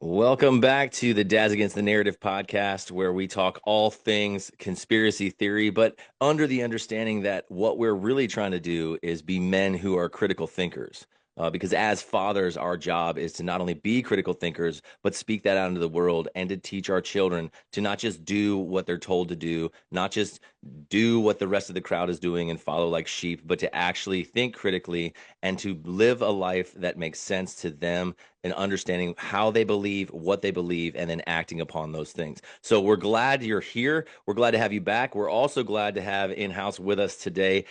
Welcome back to the Dads Against the Narrative podcast, where we talk all things conspiracy theory, but under the understanding that what we're really trying to do is be men who are critical thinkers. Because as fathers, our job is to not only be critical thinkers, but speak that out into the world and to teach our children to not just do what they're told to do, not just do what the rest of the crowd is doing and follow like sheep, but to actually think critically and to live a life that makes sense to them and understanding how they believe, what they believe, and then acting upon those things. So we're glad you're here. We're glad to have you back. We're also glad to have in-house with us today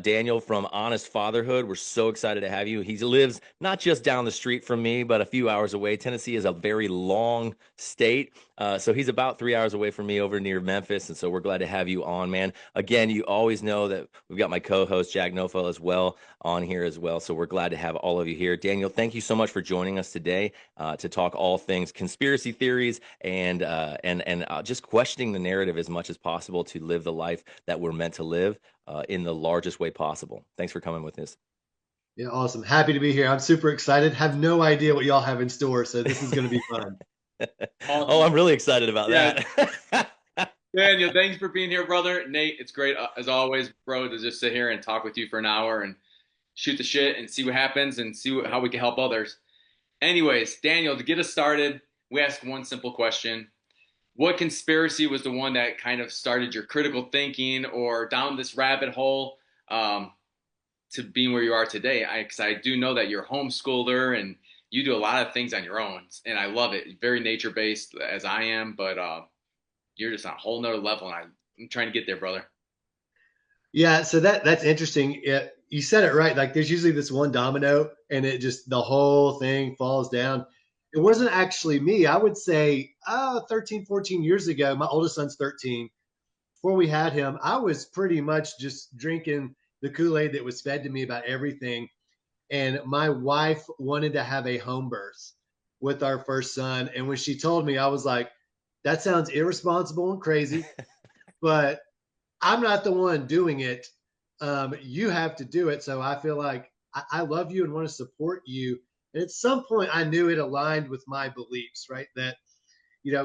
Daniel from Honest Fatherhood. We're so excited to have you. He lives not just down the street from me, but a few hours away. Tennessee is a very long state. So he's about 3 hours away from me over near Memphis. And so we're glad to have you on, man. Again, you always know that we've got my co-host, Jack Nofel, as well on here as well. So we're glad to have all of you here. Daniel, thank you so much for joining us today to talk all things conspiracy theories and just questioning the narrative as much as possible to live the life that we're meant to live in the largest way possible. Thanks for coming with us. Yeah, awesome. Happy to be here. I'm super excited. Have no idea what y'all have in store, so this is going to be fun. Oh, Awesome. I'm really excited about Yeah, that. Daniel, thanks for being here, brother. Nate, it's great as always, bro, to just sit here and talk with you for an hour and shoot the shit and see what happens and see how we can help others. Anyways, Daniel, to get us started, we ask one simple question. What conspiracy was the one that kind of started your critical thinking or down this rabbit hole to being where you are today? Because I do know that you're a homeschooler and you do a lot of things on your own, and I love it. Very nature based as I am, but you're just on a whole nother level, and I'm trying to get there, brother. Yeah, so that's interesting. You said it right. Like there's usually this one domino and it just the whole thing falls down. It wasn't actually me. I would say 13, 14 years ago, my oldest son's 13. Before we had him, I was pretty much just drinking the Kool-Aid that was fed to me about everything. And my wife wanted to have a home birth with our first son. And when she told me, I was like, that sounds irresponsible and crazy, but I'm not the one doing it. You have to do it. So I feel like I love you and want to support you. And at some point, I knew it aligned with my beliefs, right? That,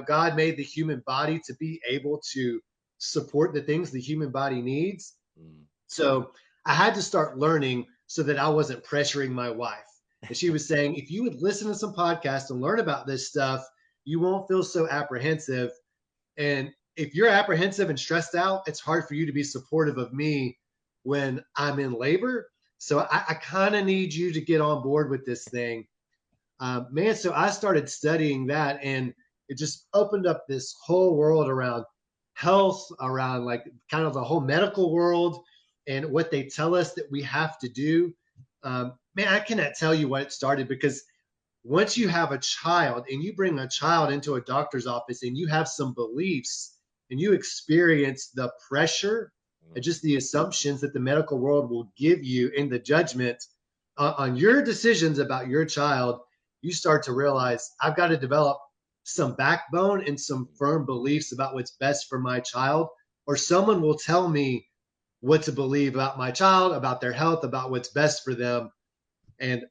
God made the human body to be able to support the things the human body needs. Mm. So I had to start learning so that I wasn't pressuring my wife. And she was saying, if you would listen to some podcasts and learn about this stuff, you won't feel so apprehensive. And if you're apprehensive and stressed out, it's hard for you to be supportive of me when I'm in labor. So I kind of need you to get on board with this thing. Man, so I started studying that and it just opened up this whole world around health, around like kind of the whole medical world and what they tell us that we have to do. Man, I cannot tell you what it started because once you have a child and you bring a child into a doctor's office and you have some beliefs and you experience the pressure and just the assumptions that the medical world will give you in the judgment on your decisions about your child, you start to realize I've got to develop some backbone and some firm beliefs about what's best for my child, or someone will tell me what to believe about my child, about their health, about what's best for them. And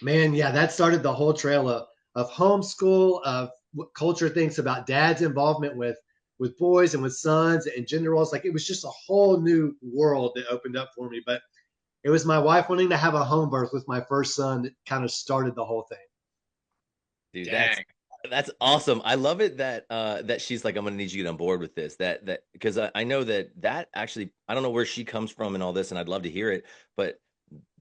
man, yeah, that started the whole trail of homeschool, of what culture thinks about dad's involvement with boys and with sons and gender roles. Like it was just a whole new world that opened up for me. But it was my wife wanting to have a home birth with my first son that kind of started the whole thing. Dude, that's Dang. that's awesome. I love it that that she's like, I'm gonna need you to get on board with this. That because I know that actually I don't know where she comes from and all this, and I'd love to hear it, but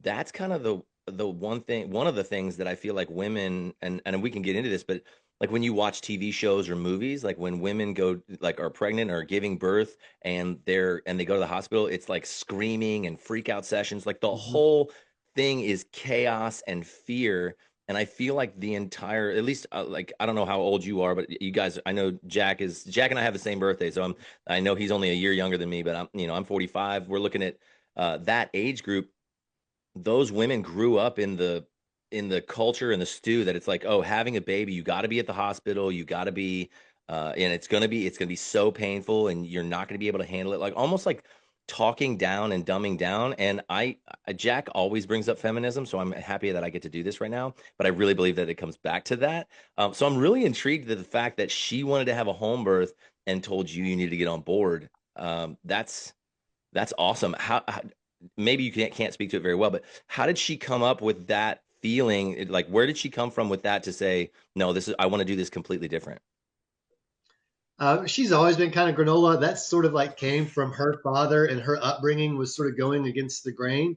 that's kind of the one of the things that I feel like women and we can get into this, but like when you watch TV shows or movies, like when women go like are pregnant or giving birth and they go to the hospital, it's like screaming and freak out sessions. Like the Mm-hmm. whole thing is chaos and fear. And I feel like the entire, at least like I don't know how old you are, but you guys, I know Jack and I have the same birthday, so I know he's only a year younger than me, but I'm 45. We're looking at that age group. Those women grew up in the culture and the stew that it's like, oh, having a baby, you got to be at the hospital, you got to be, and it's gonna be so painful, and you're not gonna be able to handle it. Like almost like talking down and dumbing down. And Jack always brings up feminism, so I'm happy that I get to do this right now. But I really believe that it comes back to that. So I'm really intrigued at the fact that she wanted to have a home birth and told you need to get on board. That's awesome. How maybe you can't speak to it very well, but how did she come up with that feeling? Like, where did she come from with that to say, no, I want to do this completely different? She's always been kind of granola. That sort of like came from her father, and her upbringing was sort of going against the grain.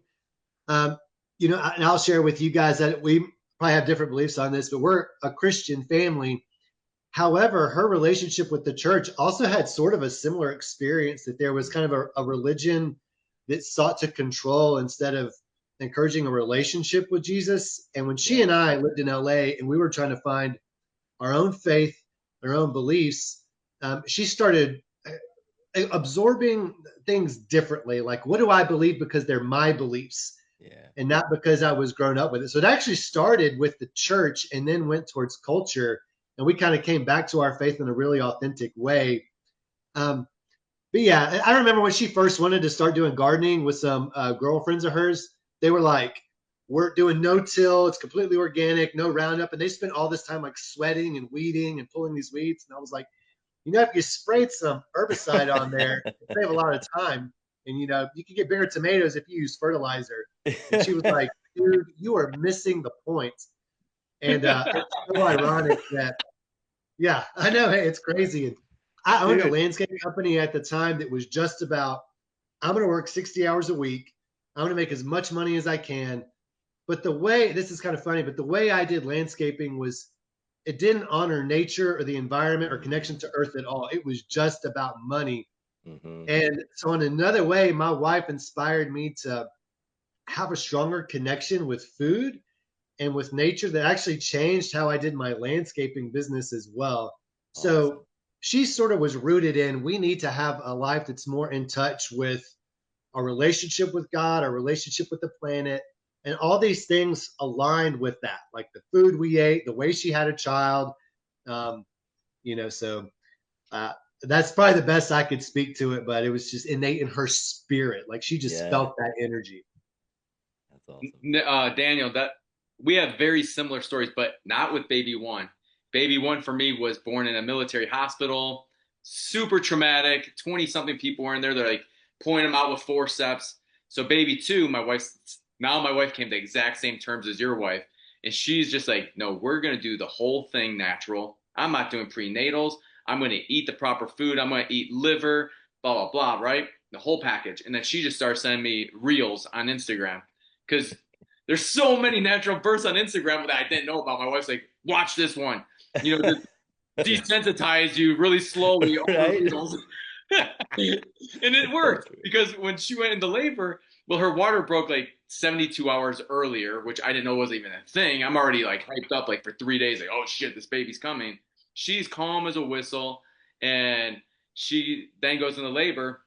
Um, and I'll share with you guys that we probably have different beliefs on this, but we're a Christian family. However, her relationship with the church also had sort of a similar experience, that there was kind of a religion that sought to control instead of encouraging a relationship with Jesus. And when she Yeah. and I lived in LA and we were trying to find our own faith, our own beliefs, she started absorbing things differently. Like, what do I believe because they're my beliefs Yeah. and not because I was grown up with it? So it actually started with the church and then went towards culture. And we kind of came back to our faith in a really authentic way. Um, but yeah, I remember when she first wanted to start doing gardening with some girlfriends of hers. They were like, we're doing no till, it's completely organic, no Roundup. And they spent all this time like sweating and weeding and pulling these weeds. And I was like, if you sprayed some herbicide on there, it save a lot of time. And you can get bigger tomatoes if you use fertilizer. And she was like, dude, you are missing the point. And it's so ironic that, yeah, I know. Hey, it's crazy. And I owned a Dude. landscape company at the time that was just about, I'm going to work 60 hours a week. I'm going to make as much money as I can. But this is kind of funny, but the way I did landscaping was, it didn't honor nature or the environment or connection to earth at all. It was just about money. Hmm. And so in another way, my wife inspired me to have a stronger connection with food and with nature that actually changed how I did my landscaping business as well. Awesome. So she sort of was rooted in, we need to have a life that's more in touch with our relationship with God, our relationship with the planet, and all these things aligned with that, like the food we ate, the way she had a child. Um, so uh, that's probably the best I could speak to it, but it was just innate in her spirit. Like she just Yeah, felt that energy. that's awesome. Daniel, that we have very similar stories, but not with baby one. Baby one for me was born in a military hospital, super traumatic. 20 something people were in there. They're like pulling him out with forceps. So baby two, my wife came to the exact same terms as your wife. And she's just like, no, we're going to do the whole thing natural. I'm not doing prenatals. I'm going to eat the proper food. I'm going to eat liver, blah, blah, blah, right? The whole package. And then she just started sending me reels on Instagram because there's so many natural births on Instagram that I didn't know about. My wife's like, watch this one. To desensitize you really slowly over Right? reels. And it worked because when she went into labor, well, her water broke like 72 hours earlier, which I didn't know was even a thing. I'm already like hyped up like for 3 days, like, oh shit, this baby's coming. She's calm as a whistle, and she then goes into labor.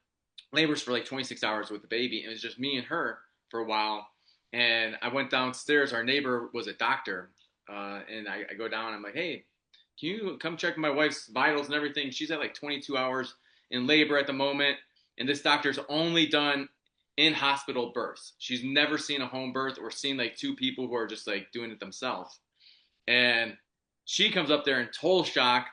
Labor's for like 26 hours with the baby, and it was just me and her for a while. And I went downstairs. Our neighbor was a doctor, and I go down. I'm like, hey, can you come check my wife's vitals and everything? She's at like 22 hours in labor at the moment, and this doctor's only done in hospital births. She's never seen a home birth or seen like two people who are just like doing it themselves. And she comes up there in total shock.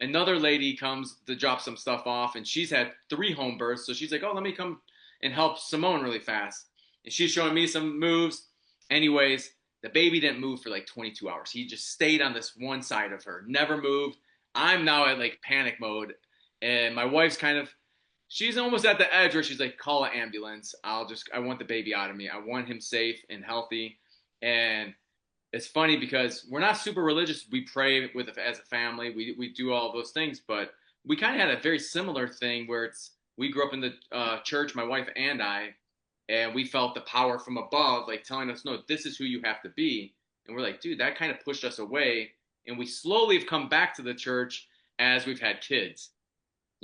Another lady comes to drop some stuff off, and she's had 3 home births. So she's like, oh, let me come and help Simone really fast. And she's showing me some moves. Anyways, the baby didn't move for like 22 hours. He just stayed on this one side of her, never moved. I'm now at like panic mode. And my wife's she's almost at the edge where she's like, call an ambulance. I want the baby out of me. I want him safe and healthy. And it's funny because we're not super religious. We pray as a family. We do all those things, but we kind of had a very similar thing where we grew up in the church, my wife and I, and we felt the power from above, like telling us, no, this is who you have to be. And we're like, dude, that kind of pushed us away. And we slowly have come back to the church as we've had kids.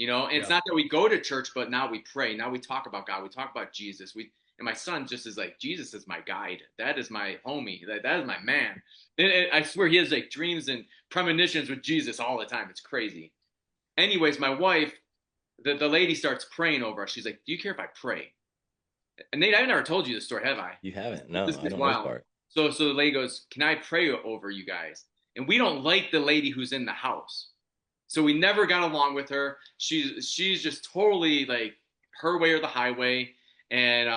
And it's Yeah. not that we go to church, but now we pray. Now we talk about God. We talk about Jesus. And my son just is like, Jesus is my guide. That is my homie. That is my man. And I swear he has like dreams and premonitions with Jesus all the time. It's crazy. Anyways, my wife, the lady starts praying over us. She's like, "Do you care if I pray?" And Nate, I've never told you this story, have I? You haven't? No, This I is don't know this wild. part. So the lady goes, "Can I pray over you guys?" And we don't like the lady who's in the house, so we never got along with her. She's just totally like her way or the highway, and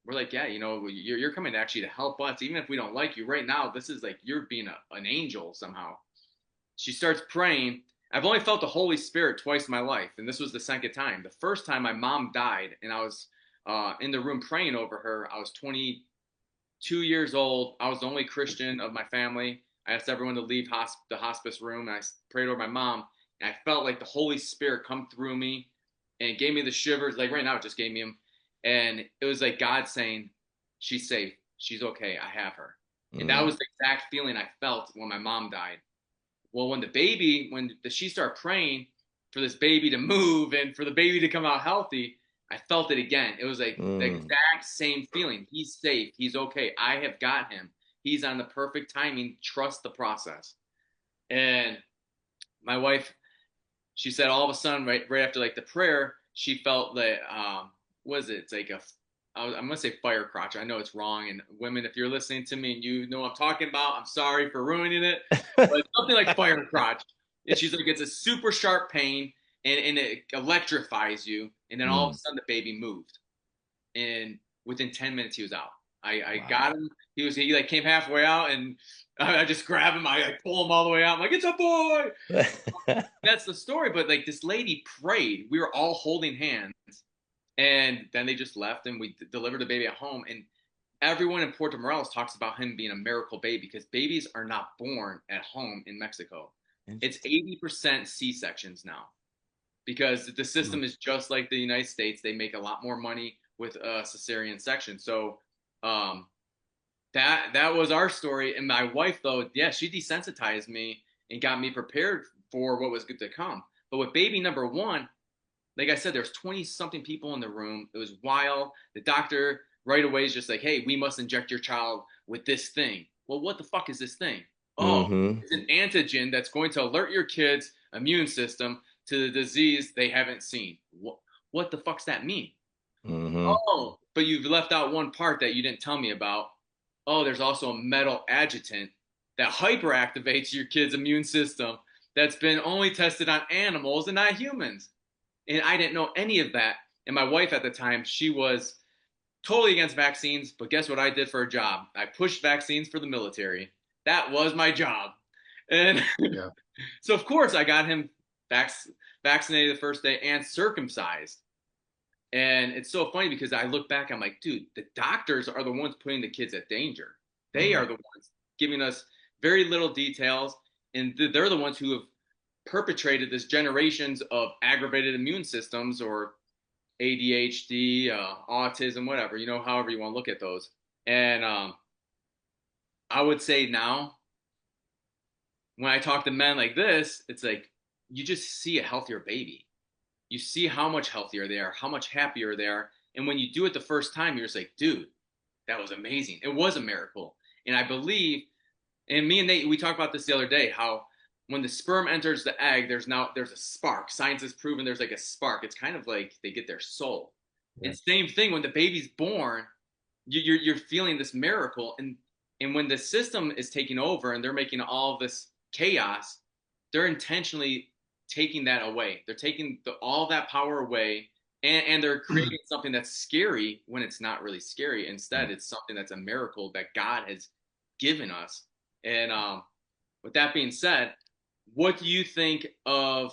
we're like, yeah, you're coming actually to help us, even if we don't like you right now. This is like you're being an angel somehow. She starts praying. I've only felt the Holy Spirit twice in my life, and this was the second time. The first time my mom died, and I was in the room praying over her. I was 22 years old. I was the only Christian of my family. I asked everyone to leave the hospice room, and I prayed over my mom. And I felt like the Holy Spirit come through me and it gave me the shivers. Like right now, it just gave me them. And it was like God saying, she's safe. She's okay. I have her. And that was the exact feeling I felt when my mom died. Well, when she started praying for this baby to move and for the baby to come out healthy, I felt it again. It was like the exact same feeling. He's safe. He's okay. I have got him. He's on the perfect timing. Trust the process. And my wife, she said all of a sudden, right after like the prayer, she felt that was it? It's like I'm gonna say fire crotch. I know it's wrong, and women, if you're listening to me and you know what I'm talking about, I'm sorry for ruining it, but something like fire crotch. And she's like, it's a super sharp pain, and it electrifies you, and then all of a sudden the baby moved, and within 10 minutes he was out. I Wow. got him. He like came halfway out, and I just grab him. I pull him all the way out. I'm like, it's a boy. That's the story. But like this lady prayed. We were all holding hands, and then they just left, and we delivered the baby at home. And everyone in Puerto Morelos talks about him being a miracle baby because babies are not born at home in Mexico. It's 80% C-sections now because the system is just like the United States. They make a lot more money with a cesarean section. So that was our story. And my wife, though, yeah, she desensitized me and got me prepared for what was good to come. But with baby number one, like I said, there's 20 something people in the room. It was wild. The doctor right away is just like, hey, we must inject your child with this thing. Well, what the fuck is this thing? Oh, it's an antigen that's going to alert your kid's immune system to the disease they haven't seen. What the fuck's that mean? Oh, but you've left out one part that you didn't tell me about. Oh, there's also a metal adjutant that hyperactivates your kid's immune system that's been only tested on animals and not humans. And I didn't know any of that. And my wife at the time, she was totally against vaccines. But guess what I did for a job? I pushed vaccines for the military. That was my job. And yeah. So, of course, I got him vaccinated the first day and circumcised. And it's so funny because I look back, I'm like, dude, the doctors are the ones putting the kids at danger. They are the ones giving us very little details. And they're the ones who have perpetrated this generations of aggravated immune systems or ADHD, autism, whatever, however you want to look at those. And I would say now, when I talk to men like this, it's like you just see a healthier baby. You see how much healthier they are, how much happier they are. And when you do it the first time, you're just like, dude, that was amazing. It was a miracle. And I believe, and me and Nate, we talked about this the other day, how when the sperm enters the egg, there's a spark. Science has proven there's like a spark. It's kind of like they get their soul. Yeah. And same thing when the baby's born, you're feeling this miracle. And when the system is taking over and they're making all this chaos, they're intentionally taking that away. They're taking all that power away, and they're creating something that's scary when it's not really scary. Instead, it's something that's a miracle that God has given us. And with that being said, what do you think of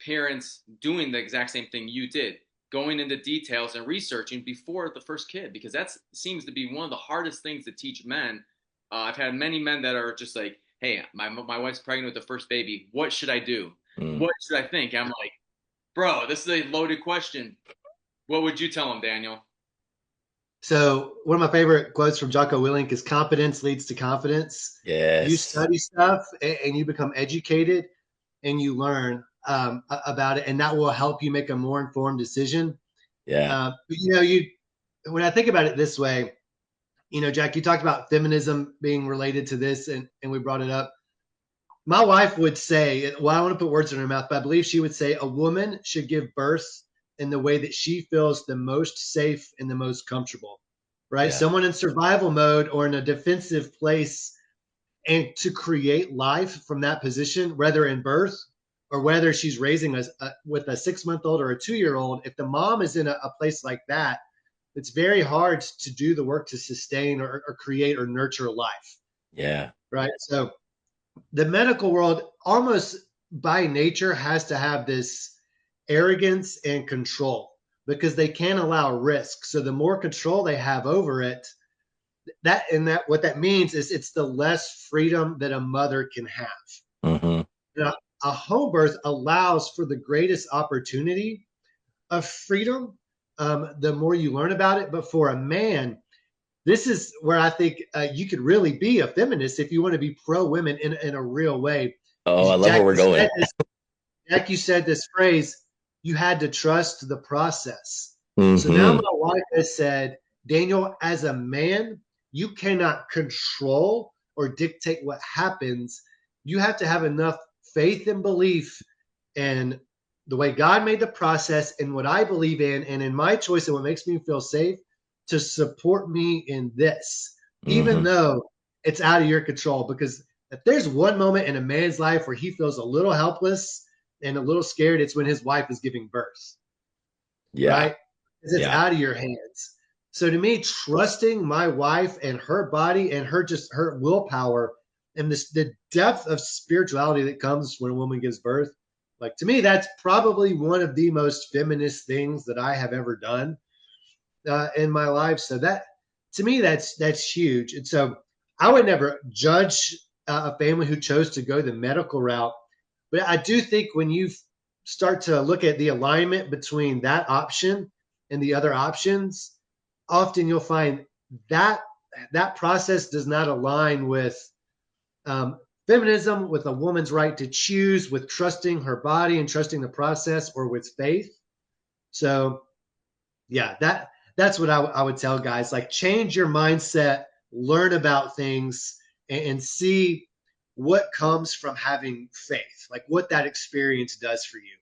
parents doing the exact same thing you did, going into details and researching before the first kid? Because that seems to be one of the hardest things to teach men. I've had many men that are just like, hey, my wife's pregnant with the first baby. What should I do? What should I think? I'm like, bro, this is a loaded question. What would you tell them, Daniel? So one of my favorite quotes from Jocko Willink is competence leads to confidence. Yes. You study stuff and you become educated and you learn about it, and that will help you make a more informed decision. Yeah. When I think about it this way, Jack, you talked about feminism being related to this, and we brought it up. My wife would say, well, I don't want to put words in her mouth, but I believe she would say a woman should give birth in the way that she feels the most safe and the most comfortable, right? Yeah. Someone in survival mode or in a defensive place, and to create life from that position, whether in birth or whether she's raising with a 6 month old or a 2 year old, if the mom is in a place like that, it's very hard to do the work to sustain or create or nurture life, Yeah. right? So the medical world almost by nature has to have this arrogance and control because they can't allow risk. So the more control they have over it, that what that means is it's the less freedom that a mother can have. Hmm. Now, a home birth allows for the greatest opportunity of freedom. The more you learn about it, but for a man, this is where I think you could really be a feminist if you want to be pro women in a real way. Oh, I love where Jack, we're going. You said this phrase, you had to trust the process. So now Hmm. my wife has said, Daniel, as a man, you cannot control or dictate what happens. You have to have enough faith and belief in the way God made the process and what I believe in and in my choice and what makes me feel safe to support me in this, even Hmm. though it's out of your control. Because if there's one moment in a man's life where he feels a little helpless and a little scared, it's when his wife is giving birth, Yeah. right? Because it's Yeah. out of your hands. So to me, trusting my wife and her body and her just her willpower and the depth of spirituality that comes when a woman gives birth, like to me, that's probably one of the most feminist things that I have ever done in my life. So that to me, that's huge. And so I would never judge a family who chose to go the medical route, but I do think when you start to look at the alignment between that option and the other options, often you'll find that that process does not align with um, feminism, with a woman's right to choose, with trusting her body and trusting the process, or with faith. So yeah, that's what I would tell guys. Like change your mindset, learn about things, and see what comes from having faith, like what that experience does for you.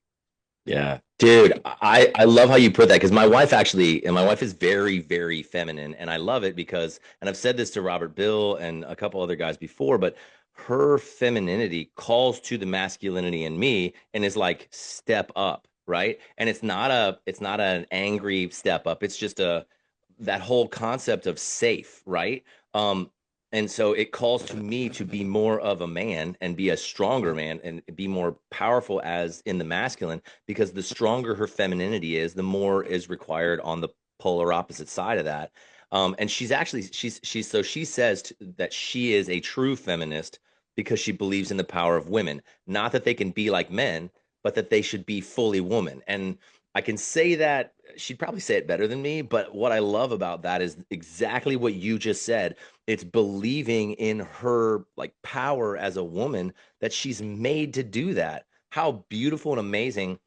Yeah. Dude, I love how you put that because my wife actually, and my wife is very, very feminine. And I love it because, and I've said this to Robert Bill and a couple other guys before, but her femininity calls to the masculinity in me and is like step up, right? And it's not an angry step up. It's just that whole concept of safe, right? Um, and so it calls to me to be more of a man and be a stronger man and be more powerful as in the masculine because the stronger her femininity is, the more is required on the polar opposite side of that. And she's actually she's so she says that she is a true feminist because she believes in the power of women, not that they can be like men, but that they should be fully woman. And I can say that she'd probably say it better than me, but what I love about that is exactly what you just said. It's believing in her like power as a woman that she's made to do that. How beautiful and amazing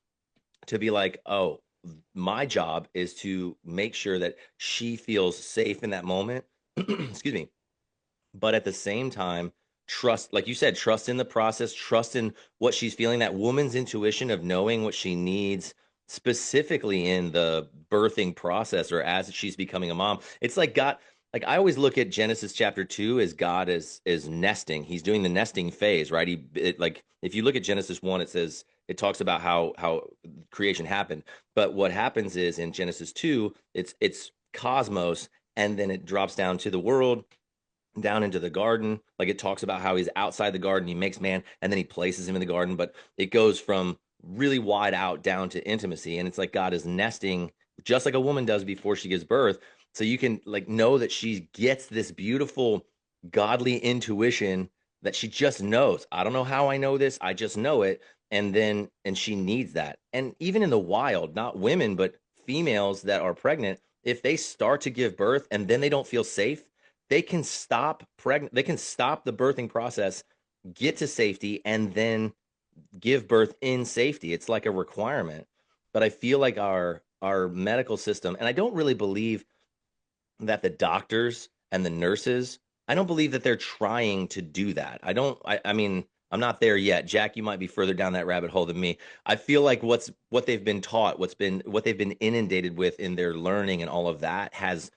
to be like, oh, my job is to make sure that she feels safe in that moment. Excuse me. But at the same time, trust, like you said, trust in the process, trust in what she's feeling, that woman's intuition of knowing what she needs specifically in the birthing process or as she's becoming a mom. It's like God, like I always look at Genesis chapter 2 as God is nesting. He's doing the nesting phase, right? Like if you look at Genesis 1, it says it talks about how creation happened. But what happens is in Genesis 2, it's cosmos and then it drops down to the world, down into the garden. Like it talks about how he's outside the garden, he makes man, and then he places him in the garden. But it goes from really wide out down to intimacy. And it's like God is nesting just like a woman does before she gives birth. So you can like know that she gets this beautiful godly intuition that she just knows. I don't know how I know this. I just know it. And she needs that. And even in the wild, not women, but females that are pregnant, if they start to give birth and then they don't feel safe, they can stop the birthing process, get to safety, and then give birth in safety. It's like a requirement. But I feel like our medical system, and I don't really believe that the doctors and the nurses, I don't believe that they're trying to do that. I don't, I mean, I'm not there yet. Jack, you might be further down that rabbit hole than me. I feel like what they've been taught, what they've been inundated with in their learning and all of that has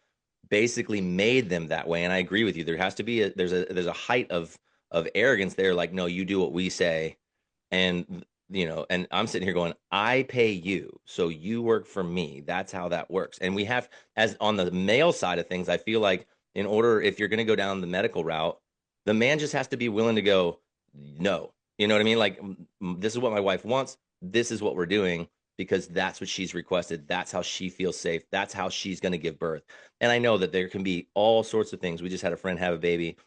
basically made them that way. And I agree with you. There has to be there's a height of arrogance there. Like, no, you do what we say, and and I'm sitting here going, I pay you, so you work for me. That's how that works. And we have, as on the male side of things, I feel like in order, if you're going to go down the medical route, the man just has to be willing to go, no. You know what I mean? Like, this is what my wife wants. This is what we're doing because that's what she's requested. That's how she feels safe. That's how she's going to give birth. And I know that there can be all sorts of things. We just had a friend have a baby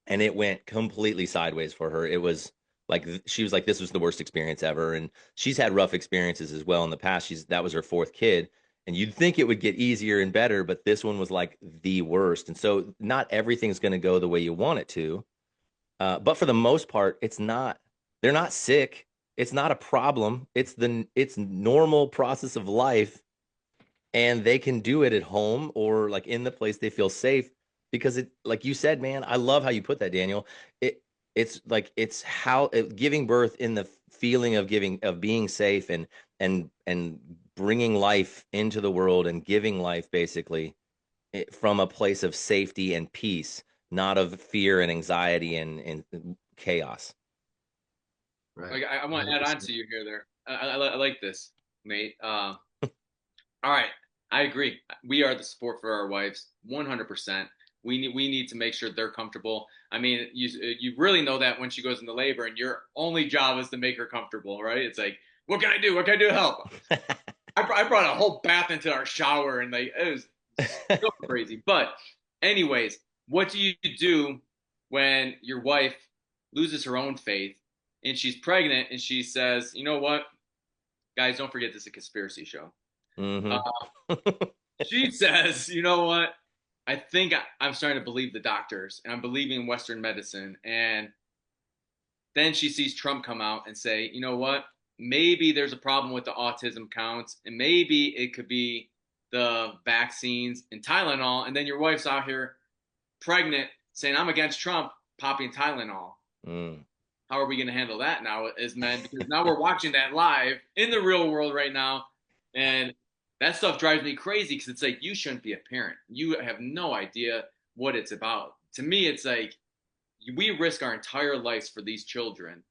and it went completely sideways for her. It was like, she was like, this was the worst experience ever. And she's had rough experiences as well in the past. That was her fourth kid. And you'd think it would get easier and better, but this one was like the worst. And so not everything's going to go the way you want it to. But for the most part, they're not sick. It's not a problem. It's normal process of life. And they can do it at home or like in the place they feel safe because it, like you said, man, I love how you put that, Daniel. It's how giving birth in the feeling of being safe and bringing life into the world and giving life basically from a place of safety and peace, not of fear and anxiety and chaos. Right. Like I want to add on to you here. There, I like this, mate. All right, I agree. We are the support for our wives, 100%. We need to make sure they're comfortable. I mean, you really know that when she goes into labor, and your only job is to make her comfortable, right? It's like, what can I do? What can I do to help? I brought a whole bath into our shower, and like it was so crazy. But anyways, what do you do when your wife loses her own faith and she's pregnant and she says, you know what, guys, don't forget this is a conspiracy show. Mm-hmm. She says, you know what, I think I'm starting to believe the doctors and I'm believing Western medicine. And then she sees Trump come out and say, you know what, maybe there's a problem with the autism counts and maybe it could be the vaccines and Tylenol. And then your wife's out here pregnant saying, I'm against Trump, popping Tylenol. How are we going to handle that now as men? Because now we're watching that live in the real world right now. And that stuff drives me crazy because it's like, you shouldn't be a parent. You have no idea what it's about. To me, it's like, we risk our entire lives for these children.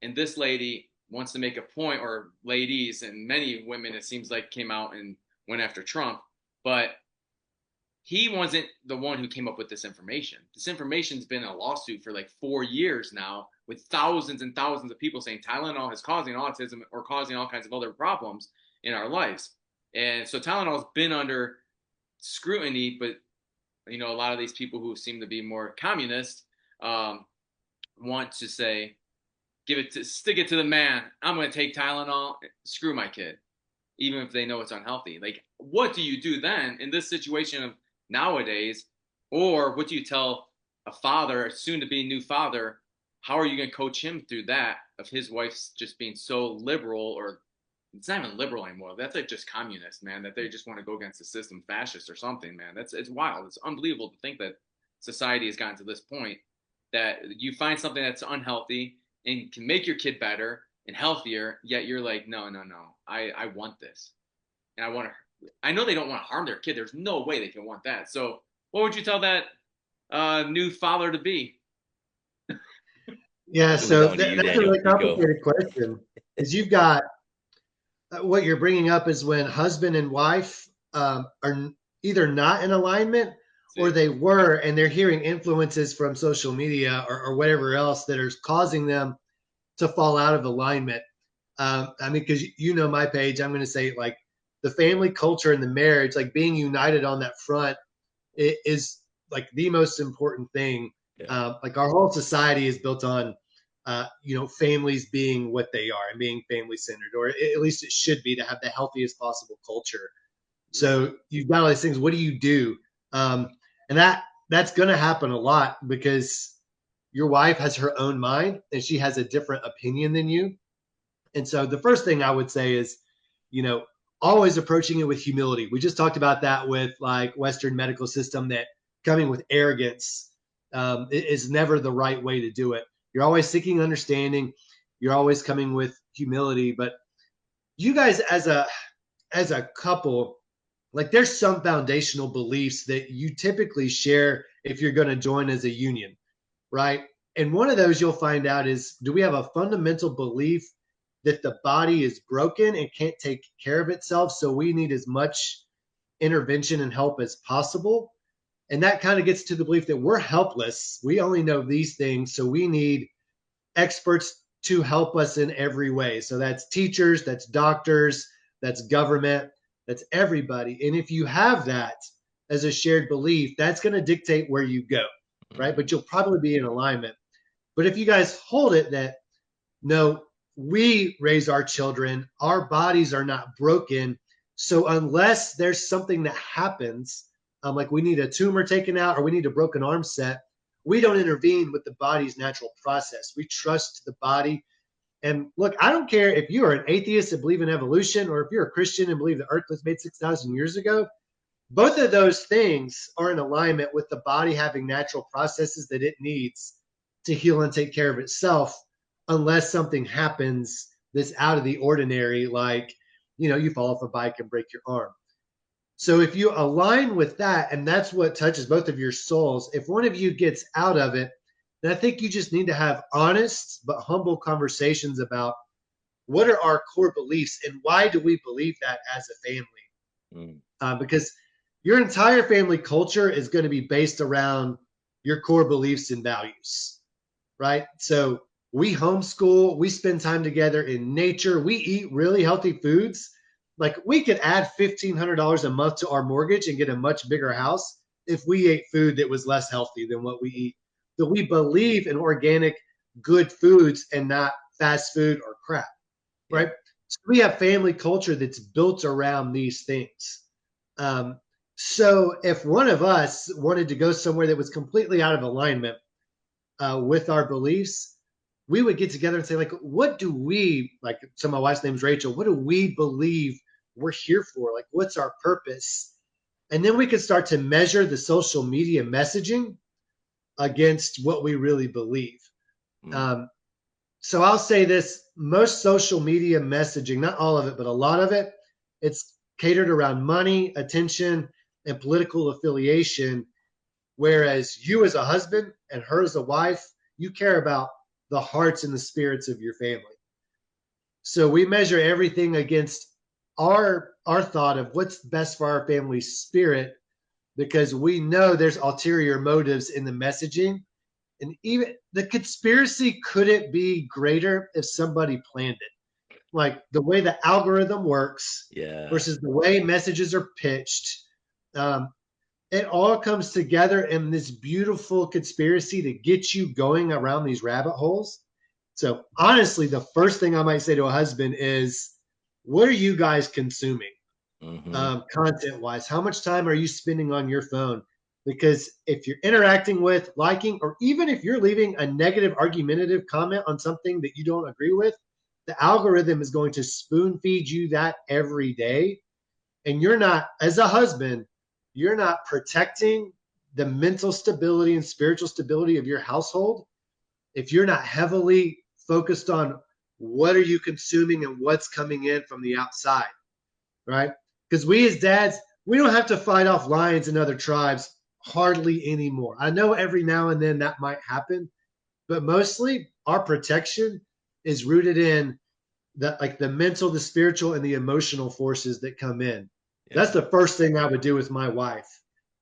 And this lady wants to make a point, or ladies and many women, it seems like, came out and went after Trump. But he wasn't the one who came up with this information. This information's been in a lawsuit for like 4 years now, with thousands and thousands of people saying Tylenol is causing autism or causing all kinds of other problems in our lives. And so Tylenol's been under scrutiny, but a lot of these people who seem to be more communist want to say, stick it to the man. I'm going to take Tylenol, screw my kid, even if they know it's unhealthy. Like, what do you do then in this situation of nowadays? Or what do you tell a father, a soon to be new father? How are you going to coach him through that, of his wife's just being so liberal, or it's not even liberal anymore. That's like just communist, man, that they just want to go against the system, fascist or something, man. It's wild. It's unbelievable to think that society has gotten to this point that you find something that's unhealthy and can make your kid better and healthier, yet you're like, no. I want this. And I know they don't want to harm their kid. There's no way they can want that. So what would you tell that new father to be? Yeah, so that's a really complicated question, because you've got what you're bringing up is when husband and wife are either not in alignment, or they were, and they're hearing influences from social media or whatever else that are causing them to fall out of alignment. I mean, because my page, I'm going to say, like, the family culture and the marriage, like being united on that front, is like the most important thing. Yeah. Like, our whole society is built on, families being what they are and being family centered, or at least it should be, to have the healthiest possible culture. So you've got all these things. What do you do? And that's going to happen a lot, because your wife has her own mind and she has a different opinion than you. And so the first thing I would say is, always approaching it with humility. We just talked about that with like Western medical system, that coming with arrogance is never the right way to do it. You're always seeking understanding. You're always coming with humility. But you guys, as a couple, like there's some foundational beliefs that you typically share if you're going to join as a union, right? And one of those you'll find out is, do we have a fundamental belief that the body is broken and can't take care of itself, so we need as much intervention and help as possible? And that kind of gets to the belief that we're helpless. We only know these things, so we need experts to help us in every way. So that's teachers, that's doctors, that's government, that's everybody. And if you have that as a shared belief, that's going to dictate where you go, right? But you'll probably be in alignment. But if you guys hold it that, no, we raise our children, our bodies are not broken. So unless there's something that happens, like we need a tumor taken out or we need a broken arm set, we don't intervene with the body's natural process. We trust the body. And look, I don't care if you are an atheist and believe in evolution, or if you're a Christian and believe the earth was made 6,000 years ago. Both of those things are in alignment with the body having natural processes that it needs to heal and take care of itself, unless something happens that's out of the ordinary, like, you fall off a bike and break your arm. So if you align with that, and that's what touches both of your souls, if one of you gets out of it, then I think you just need to have honest but humble conversations about what are our core beliefs and why do we believe that as a family? Because your entire family culture is going to be based around your core beliefs and values, right? So we homeschool, we spend time together in nature, we eat really healthy foods. Like we could add $1,500 a month to our mortgage and get a much bigger house if we ate food that was less healthy than what we eat. So we believe in organic, good foods and not fast food or crap, right? So we have family culture that's built around these things. So if one of us wanted to go somewhere that was completely out of alignment with our beliefs, we would get together and say, like, what do we, like, so my wife's name's Rachel, what do we believe we're here for? Like, what's our purpose? And then we could start to measure the social media messaging against what we really believe. So I'll say this, most social media messaging, not all of it, but a lot of it, it's catered around money, attention, and political affiliation. Whereas you as a husband and her as a wife, you care about the hearts and the spirits of your family. So we measure everything against our thought of what's best for our family spirit, because we know there's ulterior motives in the messaging. And even the conspiracy couldn't be greater if somebody planned it. Like the way the algorithm works versus the way messages are pitched. It all comes together in this beautiful conspiracy to get you going around these rabbit holes. So honestly, the first thing I might say to a husband is, what are you guys consuming content wise? How much time are you spending on your phone? Because if you're interacting with, liking, or even if you're leaving a negative argumentative comment on something that you don't agree with, the algorithm is going to spoon feed you that every day. And you're not, as a husband, you're not protecting the mental stability and spiritual stability of your household if you're not heavily focused on what are you consuming and what's coming in from the outside, right? Because we as dads, we don't have to fight off lions and other tribes hardly anymore. I know every now and then that might happen, but mostly our protection is rooted in the mental, the spiritual, and the emotional forces that come in. That's the first thing I would do with my wife,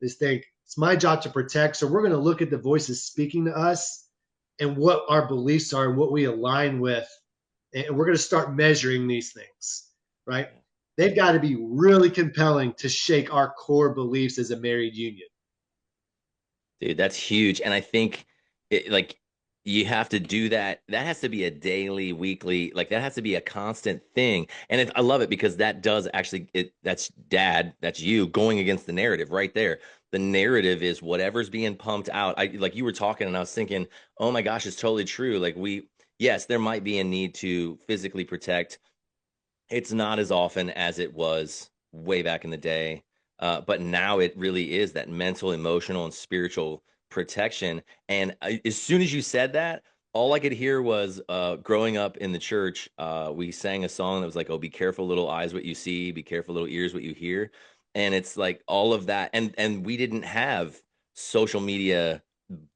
is think it's my job to protect. So we're going to look at the voices speaking to us and what our beliefs are and what we align with. And we're going to start measuring these things, right? They've got to be really compelling to shake our core beliefs as a married union. Dude, that's huge. And I think you have to do that. That has to be a daily, weekly, like that has to be a constant thing. And I love it because that does actually, that's dad, that's you going against the narrative right there. The narrative is whatever's being pumped out. Like you were talking and I was thinking, oh my gosh, it's totally true. Like yes, there might be a need to physically protect. It's not as often as it was way back in the day. But now it really is that mental, emotional, and spiritual protection. And as soon as you said that, all I could hear was growing up in the church, we sang a song that was like, "Oh, be careful, little eyes, what you see; be careful, little ears, what you hear." And it's like all of that, and we didn't have social media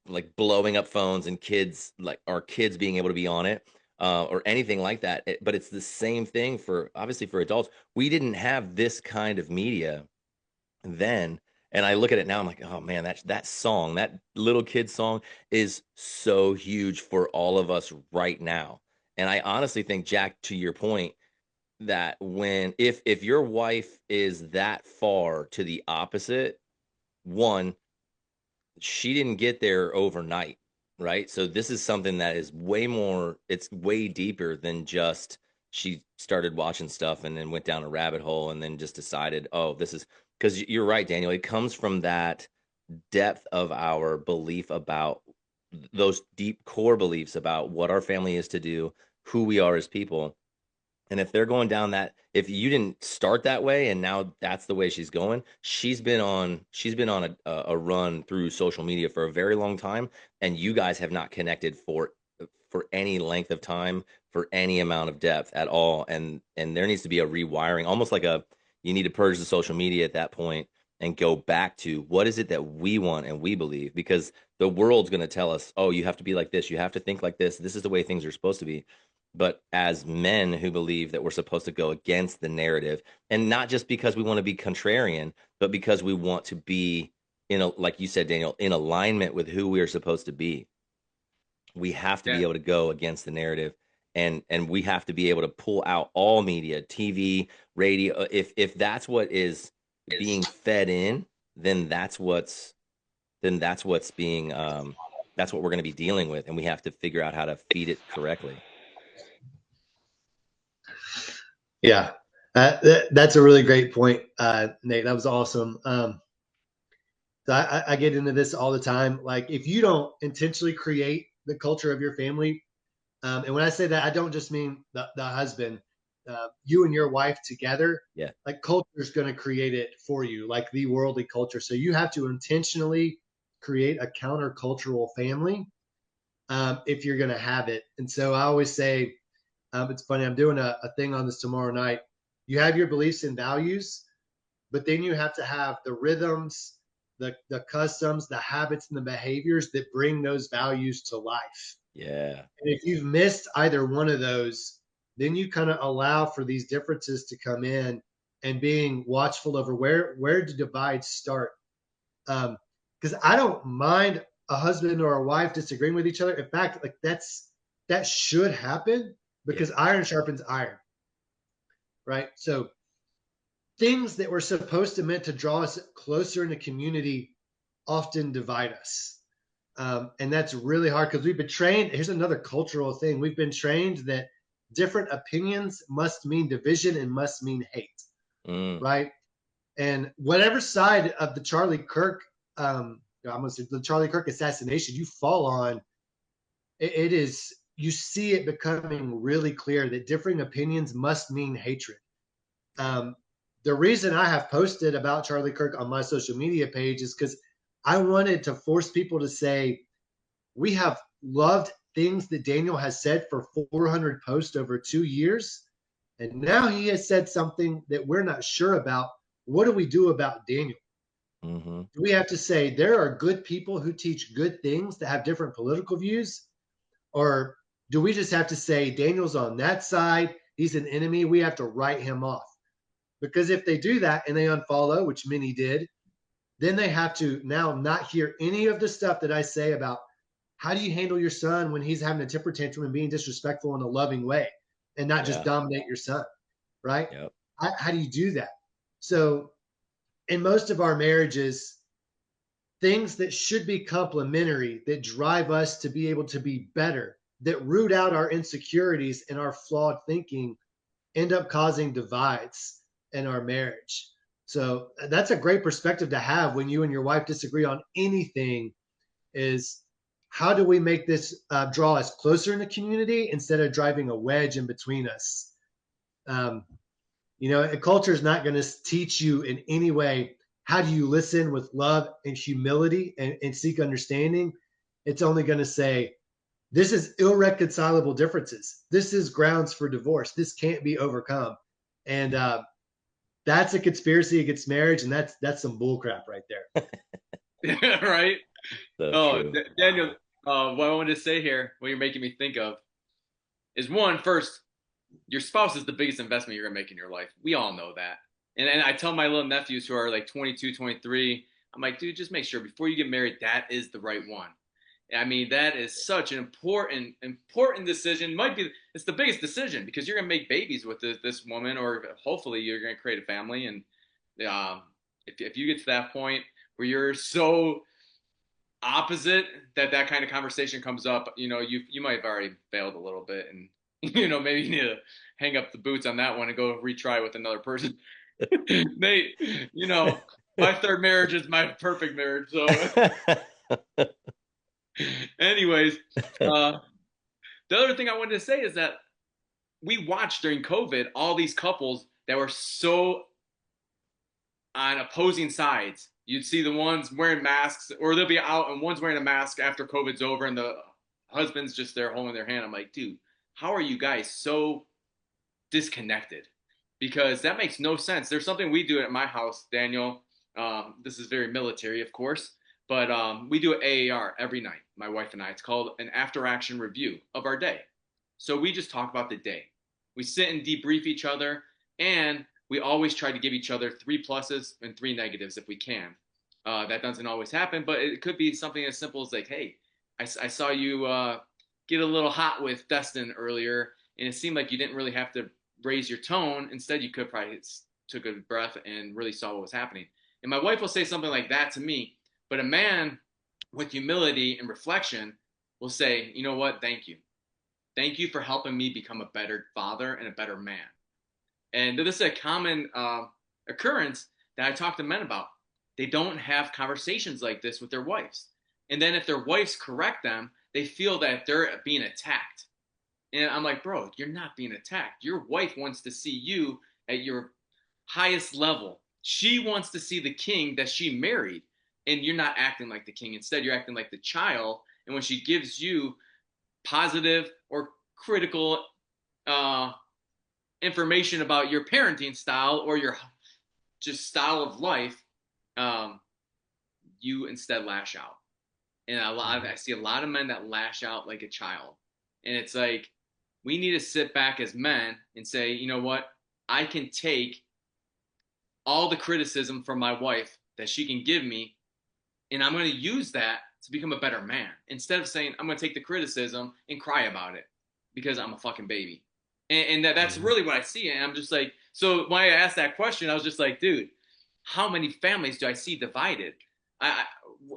like blowing up phones and kids like our kids being able to be on it or anything like that. But it's the same thing for obviously for adults. We didn't have this kind of media then. And I look at it now, I'm like, oh man, that song, that little kid song is so huge for all of us right now. And I honestly think, Jack, to your point, that when if your wife is that far to the opposite, one, she didn't get there overnight, right? So this is something that is way more, it's way deeper than just she started watching stuff and then went down a rabbit hole and then just decided, oh, this is because you're right, Daniel. It comes from that depth of our belief about those deep core beliefs about what our family is to do, who we are as people. And if they're going down that, if you didn't start that way and now that's the way she's going, she's been on a run through social media for a very long time, and you guys have not connected for any length of time, for any amount of depth at all. And there needs to be a rewiring, almost like a you need to purge the social media at that point and go back to what is it that we want and we believe, because the world's going to tell us, oh, you have to be like this, you have to think like this is the way things are supposed to be. But as men who believe that we're supposed to go against the narrative, and not just because we want to be contrarian, but because we want to be like you said, Daniel, in alignment with who we are supposed to be, we have to Yeah. be able to go against the narrative, and we have to be able to pull out all media, TV, radio. If that's what is being fed in, then that's what's being that's what we're going to be dealing with, and we have to figure out how to feed it correctly. Yeah, that's a really great point, Nate. That was awesome. So I get into this all the time. Like, if you don't intentionally create the culture of your family, and when I say that, I don't just mean the husband, you and your wife together. Yeah. Like, culture is going to create it for you, like the worldly culture. So you have to intentionally create a countercultural family if you're going to have it. And so I always say, it's funny, I'm doing a thing on this tomorrow night. You have your beliefs and values, but then you have to have the rhythms, the customs, the habits, and the behaviors that bring those values to life. Yeah. And if you've missed either one of those, then you kind of allow for these differences to come in, and being watchful over where do divides start. Because I don't mind a husband or a wife disagreeing with each other. In fact, like that should happen, because iron sharpens iron, right? So things that were supposed to meant to draw us closer in a community often divide us. And that's really hard, because we've been trained. Here's another cultural thing. We've been trained that different opinions must mean division and must mean hate, right? And whatever side of the Charlie Kirk, I'm going to say the Charlie Kirk assassination you fall on, it is, you see it becoming really clear that differing opinions must mean hatred. The reason I have posted about Charlie Kirk on my social media page is because I wanted to force people to say, we have loved things that Daniel has said for 400 posts over 2 years. And now he has said something that we're not sure about. What do we do about Daniel? Mm-hmm. Do we have to say there are good people who teach good things that have different political views? Or do we just have to say Daniel's on that side, he's an enemy, we have to write him off? Because if they do that and they unfollow, which many did, then they have to now not hear any of the stuff that I say about how do you handle your son when he's having a temper tantrum and being disrespectful in a loving way, and not just dominate your son, right? Yep. How do you do that? So in most of our marriages, things that should be complementary, that drive us to be able to be better, that root out our insecurities and our flawed thinking, end up causing divides in our marriage. So that's a great perspective to have when you and your wife disagree on anything, is how do we make this draw us closer in the community instead of driving a wedge in between us? A culture is not going to teach you in any way how do you listen with love and humility and seek understanding. It's only going to say, This is irreconcilable differences. This is grounds for divorce. This can't be overcome. And that's a conspiracy against marriage, and that's some bullcrap right there. Right? So Oh, true. Daniel, what I wanted to say here, what you're making me think of, is one, first, your spouse is the biggest investment you're gonna make in your life. We all know that. And I tell my little nephews who are like 22, 23, I'm like, dude, just make sure before you get married, that is the right one. I mean, that is such an important decision. Might be it's the biggest decision because you're gonna make babies with this woman, or hopefully you're gonna create a family. And if you get to that point where you're so opposite that kind of conversation comes up, you might have already failed a little bit, and maybe you need to hang up the boots on that one and go retry with another person. Nate, my third marriage is my perfect marriage. So, anyways, uh, the other thing I wanted to say is that we watched during COVID all these couples that were so on opposing sides. You'd see the ones wearing masks, or they'll be out and one's wearing a mask after COVID's over, and the husband's just there holding their hand. I'm like, dude, how are you guys so disconnected? Because that makes no sense. There's something we do at my house, Daniel. This is very military, of course, but we do an AAR every night, my wife and I. It's called an after action review of our day. So we just talk about the day. We sit and debrief each other, and we always try to give each other 3 pluses and 3 negatives if we can. That doesn't always happen, but it could be something as simple as like, hey, I saw you get a little hot with Destin earlier, and it seemed like you didn't really have to raise your tone. Instead, you could probably took a breath and really saw what was happening. And my wife will say something like that to me, but a man with humility and reflection will say, you know what, thank you. Thank you for helping me become a better father and a better man. And this is a common occurrence that I talk to men about. They don't have conversations like this with their wives. And then if their wives correct them, they feel that they're being attacked. And I'm like, bro, you're not being attacked. Your wife wants to see you at your highest level. She wants to see the king that she married. And you're not acting like the king. Instead, you're acting like the child. And when she gives you positive or critical information about your parenting style or your just style of life, you instead lash out. And I see a lot of men that lash out like a child. And it's like, we need to sit back as men and say, you know what? I can take all the criticism from my wife that she can give me, and I'm going to use that to become a better man. Instead of saying, I'm going to take the criticism and cry about it because I'm a fucking baby. And that's really what I see. And I'm just like, so when I asked that question, I was just like, dude, how many families do I see divided?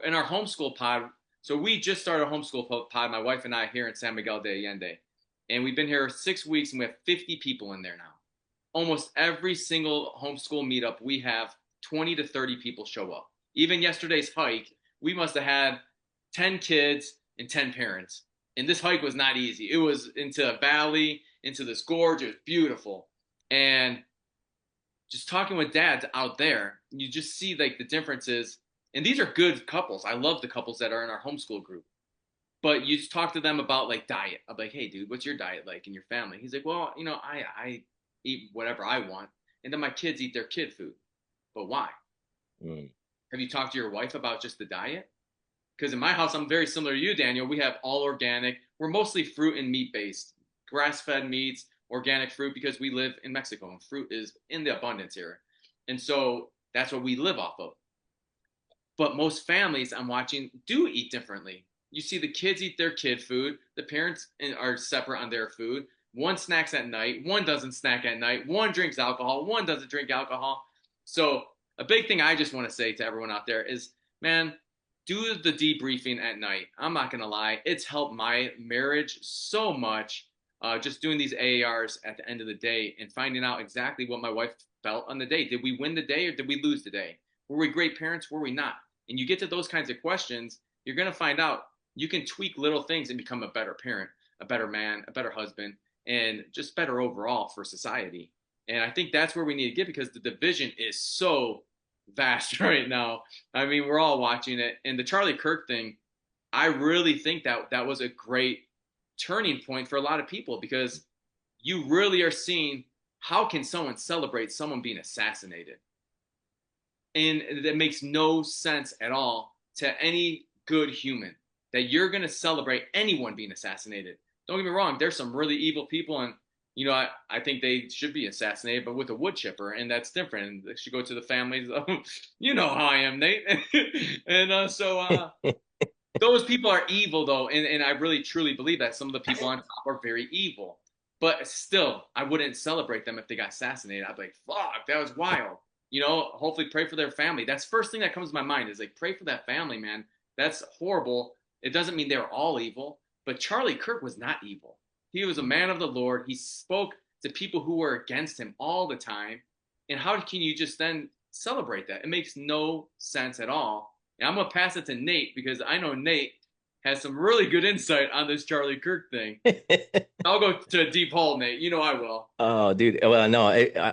In our homeschool pod, so we just started a homeschool pod, my wife and I, here in San Miguel de Allende. And we've been here 6 weeks, and we have 50 people in there now. Almost every single homeschool meetup, we have 20 to 30 people show up. Even yesterday's hike, we must have had 10 kids and 10 parents. And this hike was not easy. It was into a valley, into this gorge. It was beautiful. And just talking with dads out there, you just see like the differences. And these are good couples. I love the couples that are in our homeschool group. But you just talk to them about like diet. I'm like, hey, dude, what's your diet like in your family? He's like, well, I eat whatever I want. And then my kids eat their kid food. But why? Mm. Have you talked to your wife about just the diet? Because in my house, I'm very similar to you, Daniel. We have all organic. We're mostly fruit and meat based, grass-fed meats, organic fruit, because we live in Mexico and fruit is in the abundance here. And so that's what we live off of. But most families I'm watching do eat differently. You see the kids eat their kid food. The parents are separate on their food. One snacks at night. One doesn't snack at night. One drinks alcohol. One doesn't drink alcohol. So a big thing I just want to say to everyone out there is, man, do the debriefing at night. I'm not going to lie. It's helped my marriage so much. Just doing these AARs at the end of the day and finding out exactly what my wife felt on the day. Did we win the day or did we lose the day? Were we great parents? Were we not? And you get to those kinds of questions, you're going to find out you can tweak little things and become a better parent, a better man, a better husband, and just better overall for society. And I think that's where we need to get, because the division is so vast right now. I mean, we're all watching it. And the Charlie Kirk thing, I really think that was a great turning point for a lot of people, because you really are seeing how can someone celebrate someone being assassinated? And that makes no sense at all to any good human, that you're going to celebrate anyone being assassinated. Don't get me wrong, there's some really evil people, and I think they should be assassinated, but with a wood chipper, and that's different. And they should go to the families of, you know how I am, Nate. And those people are evil, though, and I really truly believe that some of the people on top are very evil. But still, I wouldn't celebrate them if they got assassinated. I'd be like, fuck, that was wild. Hopefully pray for their family. That's the first thing that comes to my mind, is like, pray for that family, man. That's horrible. It doesn't mean they're all evil, but Charlie Kirk was not evil. He was a man of the Lord. He spoke to people who were against him all the time. And how can you just then celebrate that? It makes no sense at all. And I'm going to pass it to Nate, because I know Nate has some really good insight on this Charlie Kirk thing. I'll go to a deep hole, Nate. I will. Oh, dude. Well, no,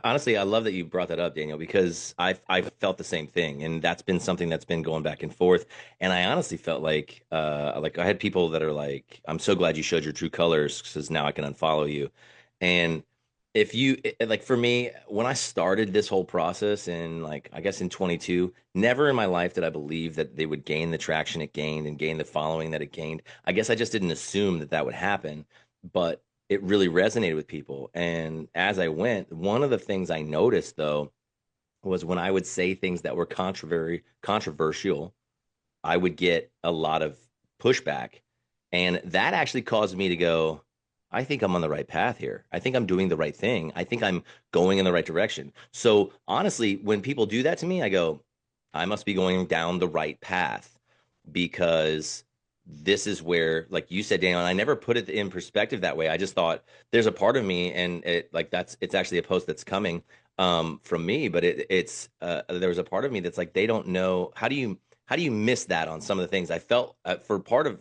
honestly, I love that you brought that up, Daniel, because I felt the same thing, and that's been something that's been going back and forth. And I honestly felt like I had people that are like, "I'm so glad you showed your true colors, because now I can unfollow you." And if you like, for me, when I started this whole process in, like, I guess in 22, never in my life did I believe that they would gain the traction it gained and gain the following that it gained. I guess I just didn't assume that that would happen, but it really resonated with people. And as I went, one of the things I noticed, though, was when I would say things that were controversial, I would get a lot of pushback. And that actually caused me to go, I think I'm on the right path here. I think I'm doing the right thing. I think I'm going in the right direction. So honestly, when people do that to me, I go, I must be going down the right path, because this is where, like you said, Daniel, and I never put it in perspective that way. I just thought there's a part of me, and it's actually a post that's coming from me, but it's there was a part of me that's like, they don't know, how do you miss that on some of the things I felt, for part of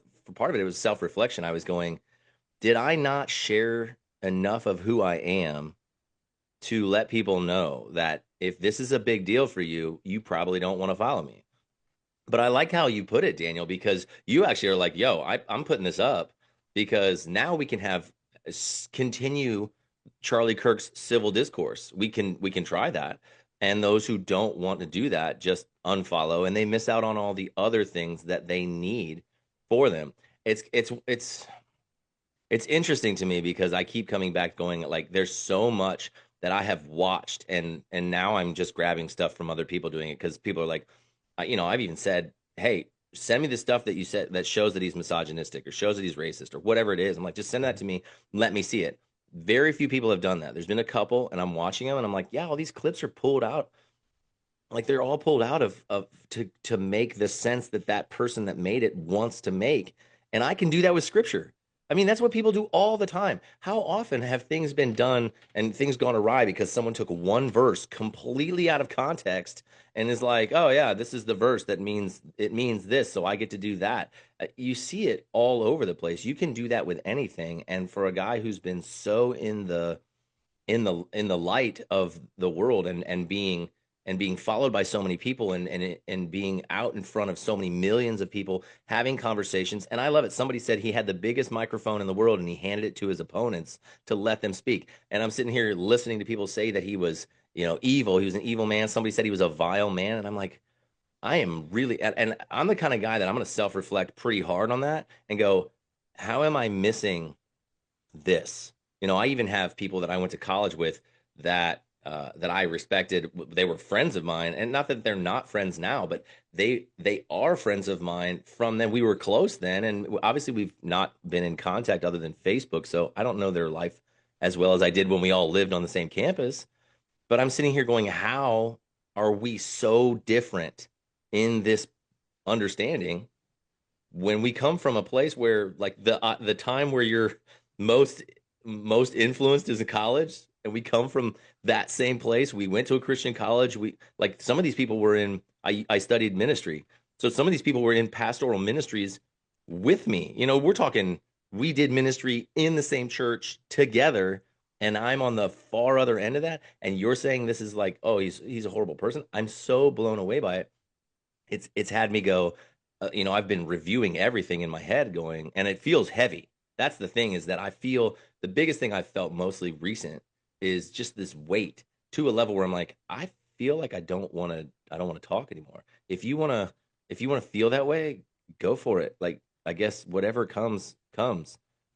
it was self-reflection. I was going, did I not share enough of who I am to let people know that if this is a big deal for you, you probably don't want to follow me? But I like how you put it, Daniel, because you actually are like, yo, I'm putting this up because now we can have continue Charlie Kirk's civil discourse. We can try that. And those who don't want to do that just unfollow, and they miss out on all the other things that they need for them. It's interesting to me, because I keep coming back going, like, there's so much that I have watched, and now I'm just grabbing stuff from other people doing it, because people are like, I've even said, hey, send me the stuff that you said that shows that he's misogynistic or shows that he's racist or whatever it is. I'm like, just send that to me, let me see it. Very few people have done that. There's been a couple, and I'm watching them, and I'm like, yeah, all these clips are pulled out, like they're all pulled out of to make the sense that that person that made it wants to make. And I can do that with scripture. I mean, that's what people do all the time. How often have things been done and things gone awry because someone took one verse completely out of context and is like, oh yeah, this is the verse that means it means this, so I get to do that. You see it all over the place. You can do that with anything. And for a guy who's been so in the light of the world, and being followed by so many people, and being out in front of so many millions of people having conversations. And I love it. Somebody said he had the biggest microphone in the world, and he handed it to his opponents to let them speak. And I'm sitting here listening to people say that he was, evil. He was an evil man. Somebody said he was a vile man. And I'm like, I am really, and I'm the kind of guy that I'm going to self-reflect pretty hard on that and go, how am I missing this? I even have people that I went to college with that I respected. They were friends of mine, and not that they're not friends now, but they are friends of mine from then. We were close then, and obviously we've not been in contact other than Facebook, so I don't know their life as well as I did when we all lived on the same campus. But I'm sitting here going, how are we so different in this understanding when we come from a place where, like, the time where you're most most influenced is in college, and we come from that same place. We went to a Christian college. We, like, some of these people were in, I studied ministry, so some of these people were in pastoral ministries with me. We're talking, we did ministry in the same church together, and I'm on the far other end of that, and you're saying this is like, oh, he's a horrible person. I'm so blown away by it. It's had me go, I've been reviewing everything in my head, going, and it feels heavy. that's the thing, is that I feel the biggest thing I've felt mostly recent is just this weight to a level where I'm like, I feel like I don't want to talk anymore. If you want to feel that way, go for it. Like, I guess whatever comes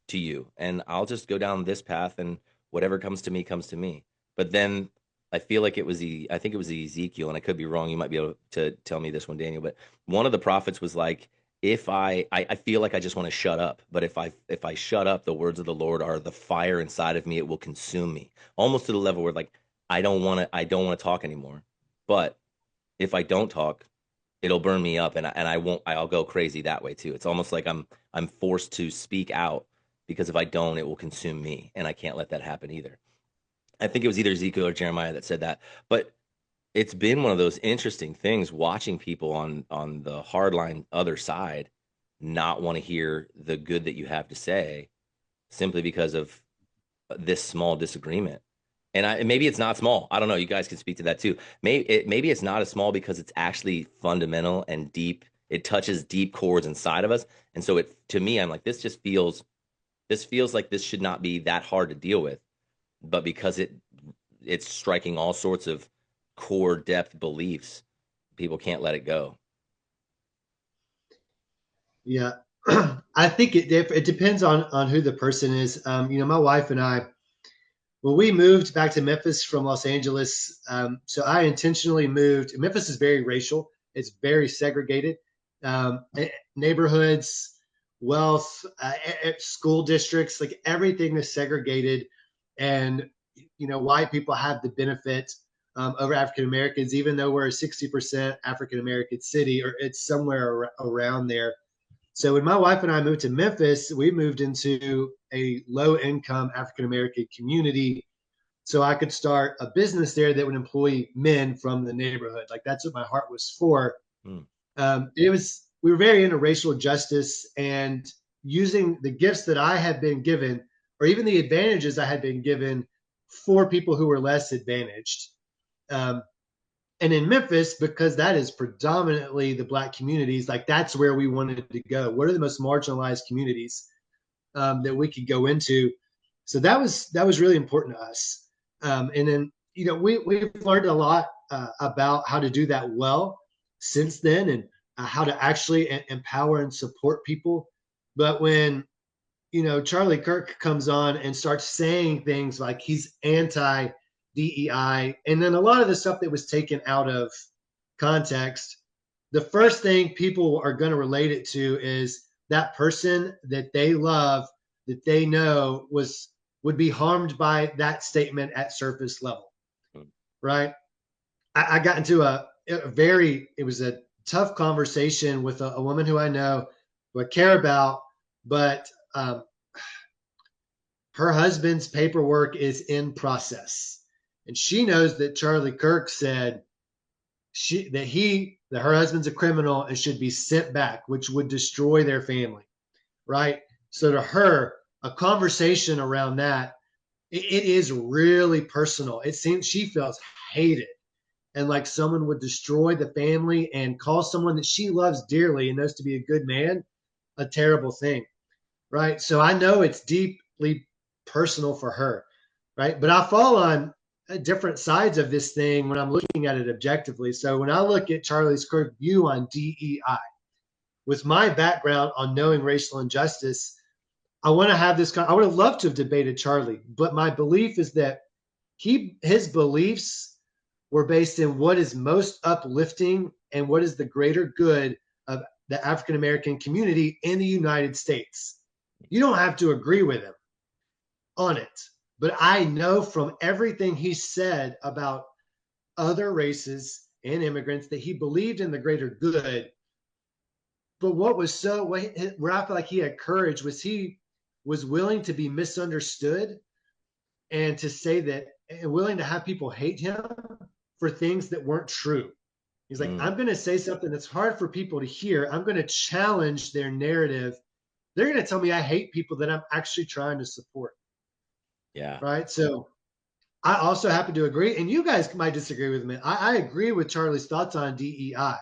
to you, and I'll just go down this path, and whatever comes to me comes to me. But then I feel like I think it was Ezekiel, and I could be wrong. You might be able to tell me this one, Daniel, but one of the prophets was like, if I feel like I just want to shut up, but if I shut up, the words of the Lord are the fire inside of me, it will consume me. Almost to the level where, like, I don't want to talk anymore. But if I don't talk, it'll burn me up, and I'll go crazy that way too. It's almost like I'm forced to speak out, because if I don't, it will consume me, and I can't let that happen either. I think it was either Ezekiel or Jeremiah that said that. But it's been one of those interesting things watching people on the hardline other side not want to hear the good that you have to say, simply because of this small disagreement. And maybe it's not small. I don't know. You guys can speak to that too. Maybe it's not as small because it's actually fundamental and deep. It touches deep chords inside of us. And so to me, I'm like, this feels like this should not be that hard to deal with. But because it's striking all sorts of core depth beliefs, people can't let it go. Yeah. I think it depends on who the person is. My wife and I, when we moved back to Memphis from Los Angeles, so I intentionally moved. Memphis is very racial. It's very segregated. Neighborhoods, wealth, school districts, like everything is segregated. And, white people have the benefit over African Americans, even though we're a 60% African American city, or it's somewhere around there. So when my wife and I moved to Memphis, we moved into a low income African American community. So I could start a business there that would employ men from the neighborhood. Like, that's what my heart was for. Hmm. We were very into racial justice and using the gifts that I had been given, or even the advantages I had been given, for people who were less advantaged. Um, and in Memphis, because that is predominantly the Black communities, like, that's where we wanted to go. What are the most marginalized communities that we could go into? So that was really important to us. And then, we've learned a lot about how to do that well since then, and how to actually empower and support people. But when, Charlie Kirk comes on and starts saying things like he's anti DEI, and then a lot of the stuff that was taken out of context, the first thing people are going to relate it to is that person that they love, that they know would be harmed by that statement at surface level, right? I got into it was a tough conversation with a woman who I know, who I care about, but her husband's paperwork is in process, and she knows that Charlie Kirk said that her husband's a criminal and should be sent back, which would destroy their family, right? So to her, a conversation around that, it is really personal. It seems she feels hated, and like someone would destroy the family and call someone that she loves dearly and knows to be a good man a terrible thing, right? So I know it's deeply personal for her, right? But I fall on different sides of this thing when I'm looking at it objectively. So when I look at Charlie's Kirk view on DEI, with my background on knowing racial injustice, I want to have this. I would have loved to have debated Charlie, but my belief is that his beliefs were based in what is most uplifting and what is the greater good of the African American community in the United States. You don't have to agree with him on it, but I know from everything he said about other races and immigrants that he believed in the greater good. But where I feel like he had courage was he was willing to be misunderstood, and to say that, and willing to have people hate him for things that weren't true. He's like, I'm going to say something that's hard for people to hear. I'm going to challenge their narrative. They're going to tell me I hate people that I'm actually trying to support. Yeah. Right. So I also happen to agree, and you guys might disagree with me. I agree with Charlie's thoughts on DEI,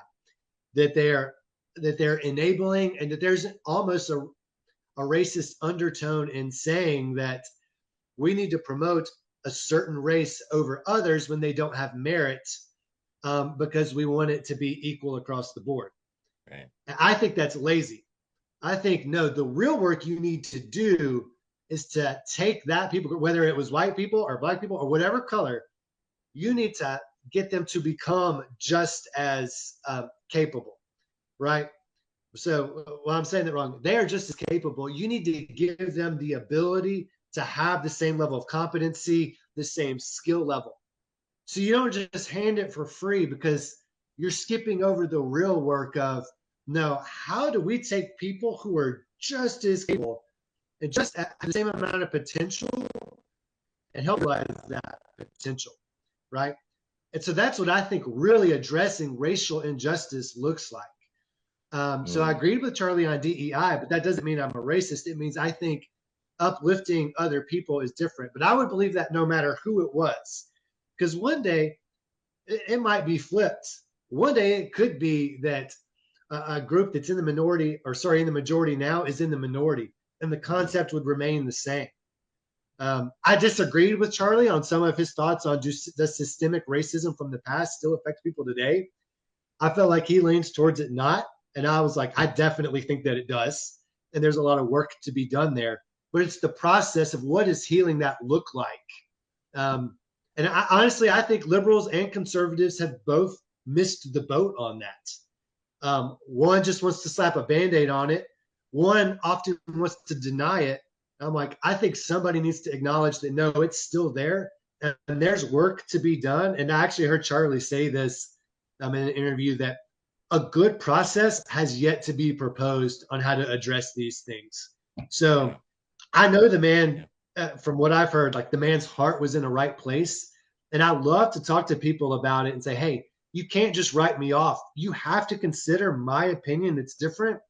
that they're enabling, and that there's almost a racist undertone in saying that we need to promote a certain race over others when they don't have merit, because we want it to be equal across the board. Right. I think that's lazy. I think, no, the real work you need to do is to take that people, whether it was white people or black people or whatever color, you need to get them to become just as capable, right? So, well, I'm saying that wrong. They are just as capable. You need to give them the ability to have the same level of competency, the same skill level. So you don't just hand it for free, because you're skipping over the real work of, no, how do we take people who are just as capable and just have the same amount of potential and help realize that potential, right? And so that's what I think really addressing racial injustice looks like. So I agreed with Charlie on DEI, but that doesn't mean I'm a racist. It means I think uplifting other people is different. But I would believe that no matter who it was, because one day it might be flipped. One day it could be that a group that's in the minority, or sorry, in the majority now, is in the minority, and the concept would remain the same. I disagreed with Charlie on some of his thoughts on, does systemic racism from the past still affect people today? I felt like he leans towards it not. And I was like, I definitely think that it does. And there's a lot of work to be done there. But it's the process of, what does healing that look like? And honestly, I think liberals and conservatives have both missed the boat on that. One just wants to slap a Band-Aid on it. One often wants to deny it. I'm like, I think somebody needs to acknowledge that, no, it's still there, and there's work to be done. And I actually heard Charlie say this in an interview, that a good process has yet to be proposed on how to address these things. So I know the man, from what I've heard, like, the man's heart was in the right place. And I love to talk to people about it and say, hey, you can't just write me off. You have to consider my opinion that's different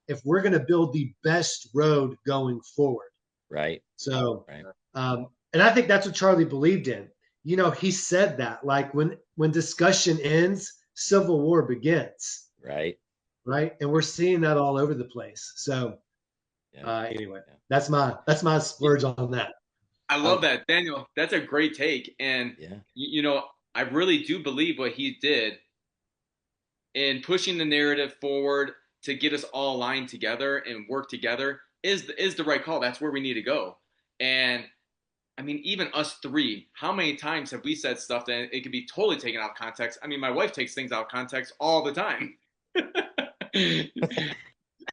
if we're going to build the best road going forward. Right. So, right. And I think that's what Charlie believed in. You know, he said that, like, when discussion ends, civil war begins. Right. Right. And we're seeing that all over the place. So anyway, that's my splurge on that. I love that, Daniel. That's a great take. And, you know, I really do believe what he did in pushing the narrative forward to get us all aligned together and work together is the right call. That's where we need to go. And I mean, even us three, how many times have we said stuff that it could be totally taken out of context? I mean, my wife takes things out of context all the time.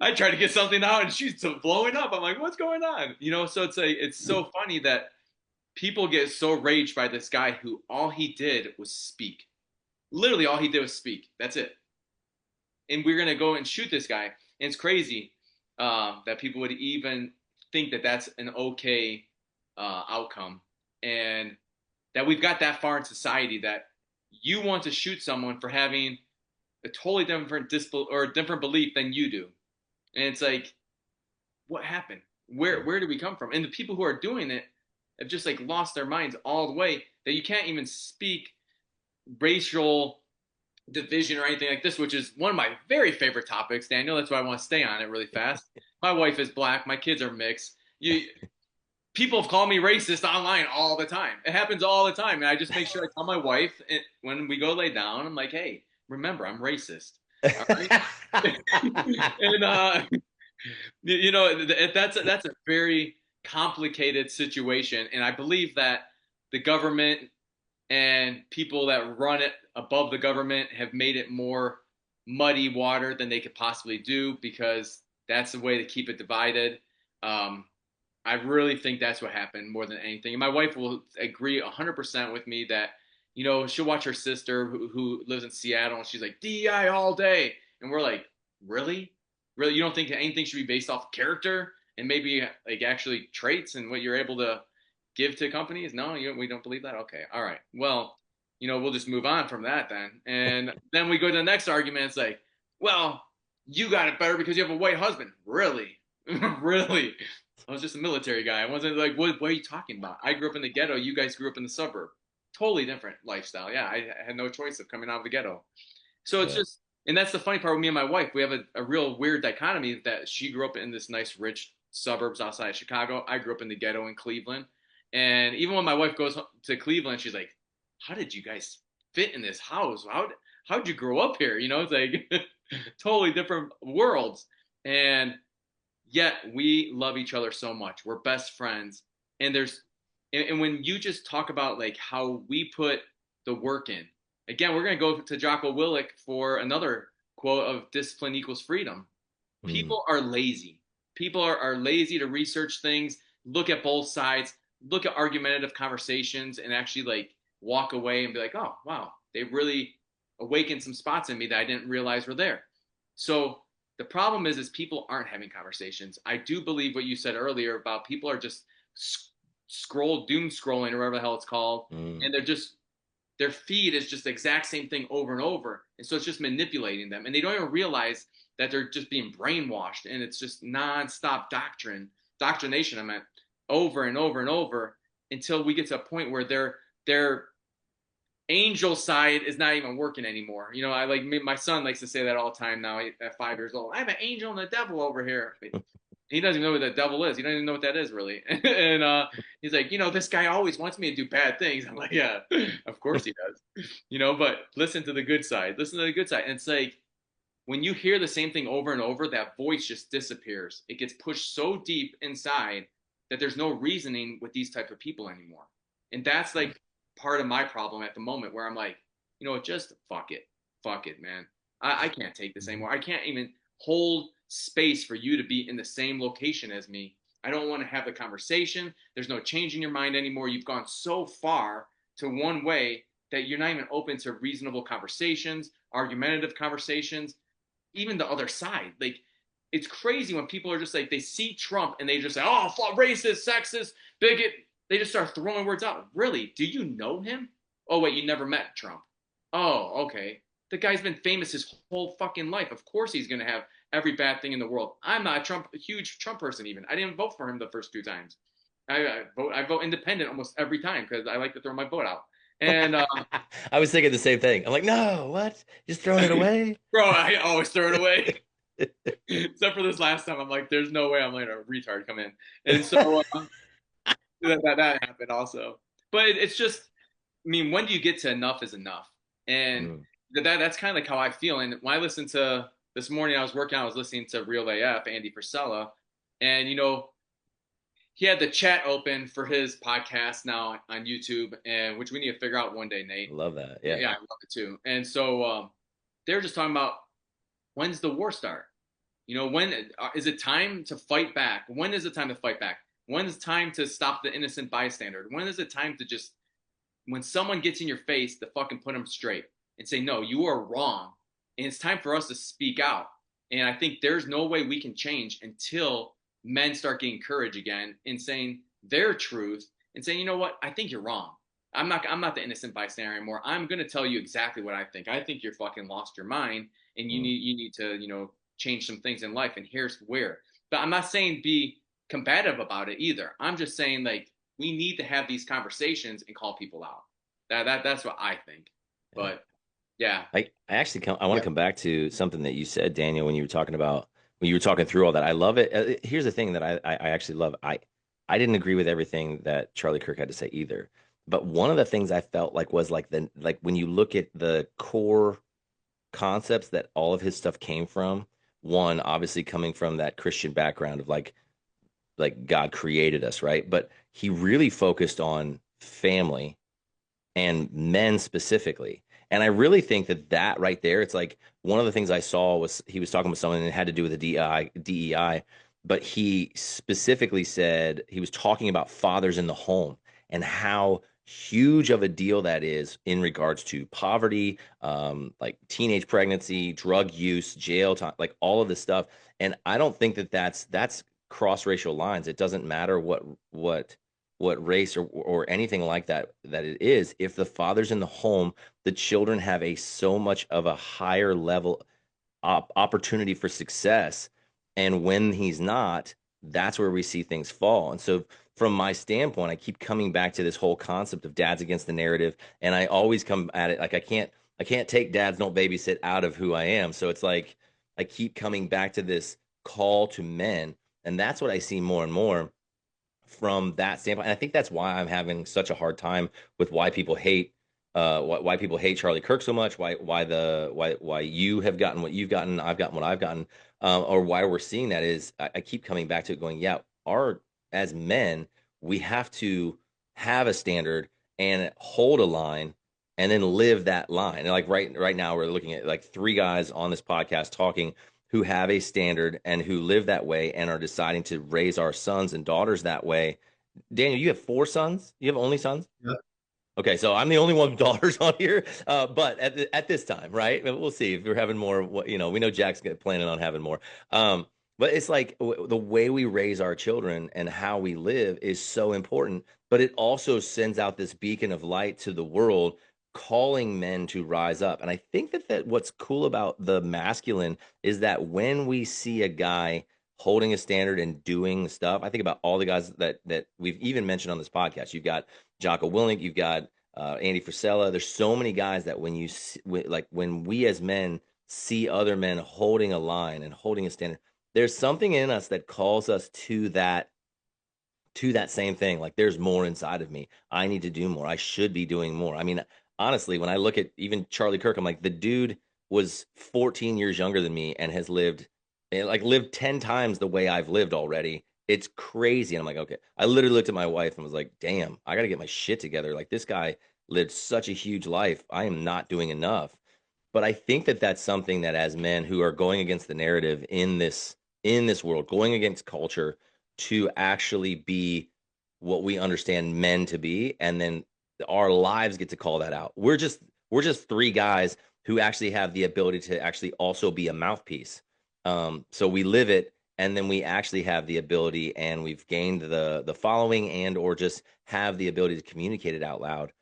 I try to get something out and she's blowing up. I'm like, what's going on? You know, so it's so funny that people get so raged by this guy who all he did was speak. Literally all he did was speak. That's it. And we're going to go and shoot this guy. And it's crazy that people would even think that that's an okay outcome, and that we've got that far in society that you want to shoot someone for having a totally different different belief than you do. And it's like, what happened? Where did we come from? And the people who are doing it have just like lost their minds all the way, that you can't even speak racial division or anything like this, which is one of my very favorite topics, Daniel. That's why I want to stay on it really fast. My wife is black. My kids are mixed. People have called me racist online all the time. It happens all the time. And I just make sure I tell my wife when we go lay down, I'm like, hey, remember, I'm racist. All right? And, you know, that's a very complicated situation. And I believe that the government and people that run it above the government have made it more muddy water than they could possibly do, because that's the way to keep it divided. I really think that's what happened more than anything. And my wife will agree 100% with me that, you know, she'll watch her sister who lives in Seattle, and she's like, DEI all day. And we're like, really? Really? You don't think anything should be based off character and maybe like actually traits and what you're able to give to companies? No, we don't believe that? Okay. All right. Well, you know, we'll just move on from that then. And then we go to the next argument. It's like, well, you got it better because you have a white husband. Really? Really? I was just a military guy. I wasn't like, what are you talking about? I grew up in the ghetto. You guys grew up in the suburb. Totally different lifestyle. Yeah, I had no choice of coming out of the ghetto. So it's just, and that's the funny part with me and my wife. We have a real weird dichotomy that she grew up in this nice, rich suburbs outside of Chicago. I grew up in the ghetto in Cleveland. And even when my wife goes to Cleveland, she's like, how did you guys fit in this house? How'd you grow up here? You know, it's like totally different worlds. And yet we love each other so much. We're best friends. And and when you just talk about like how we put the work in, again, we're going to go to Jocko Willink for another quote of discipline equals freedom. Mm. People are lazy. People are lazy to research things, look at both sides, look at argumentative conversations, and actually like walk away and be like, oh, wow, they really awakened some spots in me that I didn't realize were there. So the problem is people aren't having conversations. I do believe what you said earlier about people are just doom scrolling or whatever the hell it's called, Mm. and their feed is just the exact same thing over and over, and so it's just manipulating them, and they don't even realize that they're just being brainwashed, and it's just nonstop doctrination. I meant over and over and over until we get to a point where their angel side is not even working anymore. You know, I like my son likes to say that all the time now at 5 years old. I have an angel and a devil over here. He doesn't even know what the devil is. He doesn't even know what that is really. And he's like, you know, this guy always wants me to do bad things. I'm like, yeah, of course he does. You know, but listen to the good side. Listen to the good side. And it's like when you hear the same thing over and over, that voice just disappears. It gets pushed so deep inside that there's no reasoning with these type of people anymore. And that's like part of my problem at the moment where I'm like, you know, just fuck it, man. I can't take this anymore. I can't even hold space for you to be in the same location as me. I don't want to have the conversation. There's no change in your mind anymore. You've gone so far to one way that you're not even open to reasonable conversations, argumentative conversations, even the other side. Like, it's crazy when people are just like, they see Trump and they just say, oh, racist, sexist, bigot. They just start throwing words out. Really? Do you know him? Oh, wait, you never met Trump. Oh, okay. The guy's been famous his whole fucking life. Of course he's going to have every bad thing in the world. I'm not a huge Trump person even. I didn't vote for him the first 2 times. I vote independent almost every time because I like to throw my vote out. And I was thinking the same thing. I'm like, no, what? Just throwing it away? bro, I always throw it away. Except for this last time, I'm like, there's no way I'm letting a retard come in. And so that happened also. But it's just, I mean, when do you get to enough is enough? And Mm. that's kind of like how I feel. And when I listened to this morning, I was working, I was listening to Real AF, Andy Frisella, and you know, he had the chat open for his podcast now on YouTube, and which we need to figure out one day, Nate. Love that. Yeah, Yeah. I love it too. And so they're just talking about when's the war start? You know, when is it time to fight back? When is it time to fight back? When is it time to stop the innocent bystander? When is it time to just, when someone gets in your face, to fucking put them straight and say, no, you are wrong. And it's time for us to speak out. And I think there's no way we can change until men start getting courage again and saying their truth and saying, you know what, I think you're wrong. I'm not the innocent bystander anymore. I'm gonna tell you exactly what I think. I think you're fucking lost your mind and Mm. you need to, you know, change some things in life, and here's where. But I'm not saying be combative about it either. I'm just saying like we need to have these conversations and call people out. That's what I think. Yeah. But yeah. I actually I want to Yeah. come back to something that you said, Daniel, when you were talking about when you were talking through all that. I love it. Here's the thing that I actually love. I didn't agree with everything that Charlie Kirk had to say either. But one of the things I felt like was like when you look at the core concepts that all of his stuff came from, one obviously coming from that Christian background of like God created us, right? But he really focused on family and men specifically. And I really think that right there, it's like one of the things I saw was he was talking with someone and it had to do with the DEI, but he specifically said he was talking about fathers in the home and how huge of a deal that is in regards to poverty, like teenage pregnancy, drug use, jail time, like all of this stuff. And I don't think that's cross racial lines. It doesn't matter what race or anything like that it is. If the father's in the home, the children have a so much of a higher level opportunity for success, and when he's not, that's where we see things fall. And so from my standpoint, I keep coming back to this whole concept of dads against the narrative, and I always come at it like I can't take dads don't babysit out of who I am. So it's like I keep coming back to this call to men And that's what I see more and more from that standpoint. And I think that's why I'm having such a hard time with why people hate why people hate Charlie Kirk so much, why you have gotten what you've gotten, I've gotten what I've gotten, or why we're seeing that is I keep coming back to it going, yeah, our as men, we have to have a standard and hold a line and then live that line. And like right now we're looking at like three guys on this podcast talking who have a standard and who live that way and are deciding to raise our sons and daughters that way. Daniel, you have four sons? You have only sons? Yep. Okay, so I'm the only one with daughters on here, but at this time, right? We'll see if we're having more. We know Jack's planning on having more. But it's like the way we raise our children and how we live is so important. But it also sends out this beacon of light to the world, calling men to rise up. And I think that what's cool about the masculine is that when we see a guy holding a standard and doing stuff, I think about all the guys that we've even mentioned on this podcast. You've got Jocko Willink, you've got Andy Frisella. There's so many guys that when you see, like when we as men see other men holding a line and holding a standard, there's something in us that calls us to that same thing. Like there's more inside of me. I need to do more. I should be doing more. I mean, honestly, when I look at even Charlie Kirk, I'm like, the dude was 14 years younger than me and has lived 10 times the way I've lived already. It's crazy. And I'm like, okay. I literally looked at my wife and was like, damn, I got to get my shit together. Like this guy lived such a huge life. I am not doing enough. But I think that that's something that as men who are going against the narrative in this world, going against culture to actually be what we understand men to be, and then our lives get to call that out. We're just three guys who actually have the ability to actually also be a mouthpiece. So we live it, and then we actually have the ability, and we've gained the following, and or just have the ability to communicate it out loud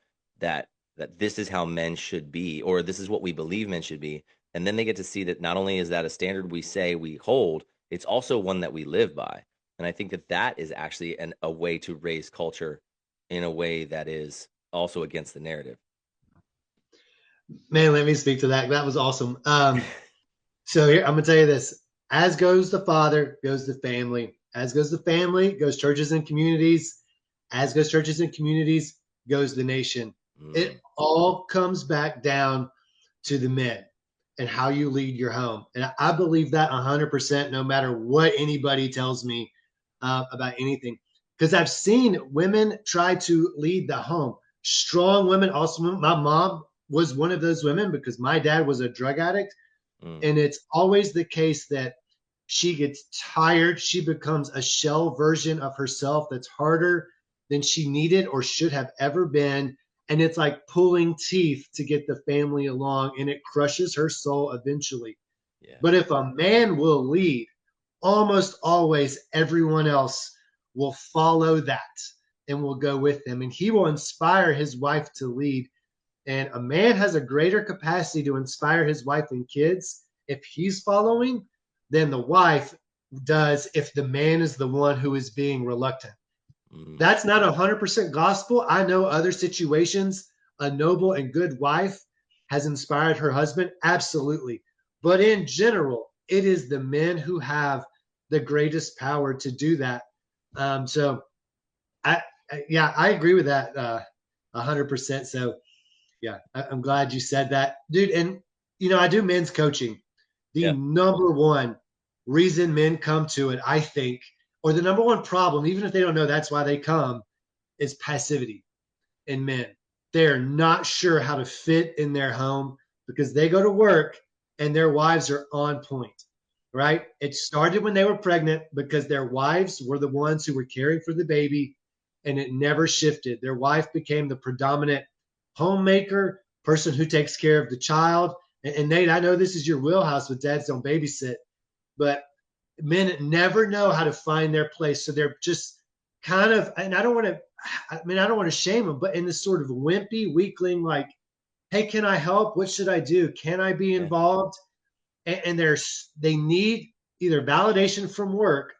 that this is how men should be, or this is what we believe men should be. And then they get to see that not only is that a standard we say we hold, it's also one that we live by. And I think that is actually a way to raise culture in a way that is also against the narrative. Man, let me speak to that. That was awesome. So here, I'm going to tell you this. As goes the father, goes the family. As goes the family, goes churches and communities. As goes churches and communities, goes the nation. It all comes back down to the men and how you lead your home. And I believe that 100%, no matter what anybody tells me about anything. Because I've seen women try to lead the home. Strong women, also. My mom was one of those women because my dad was a drug addict. And it's always the case that she gets tired. She becomes a shell version of herself that's harder than she needed or should have ever been. And it's like pulling teeth to get the family along, and it crushes her soul eventually. Yeah. But if a man will lead, almost always everyone else will follow that and will go with him. And he will inspire his wife to lead. And a man has a greater capacity to inspire his wife and kids if he's following than the wife does if the man is the one who is being reluctant. That's not 100% gospel. I know other situations, a noble and good wife has inspired her husband. Absolutely. But in general, it is the men who have the greatest power to do that. So I agree with that 100%. So yeah, I'm glad you said that, dude. And, I do men's coaching. The number one reason men come to it, I think, or the number one problem, even if they don't know that's why they come, is passivity in men. They're not sure how to fit in their home because they go to work and their wives are on point, right? It started when they were pregnant because their wives were the ones who were caring for the baby, and it never shifted. Their wife became the predominant homemaker, person who takes care of the child. And Nate, I know this is your wheelhouse with dads don't babysit, but men never know how to find their place. So they're just kind of, and I don't want to shame them, but in this sort of wimpy weakling, like, hey, can I help? What should I do? Can I be involved? And they need either validation from work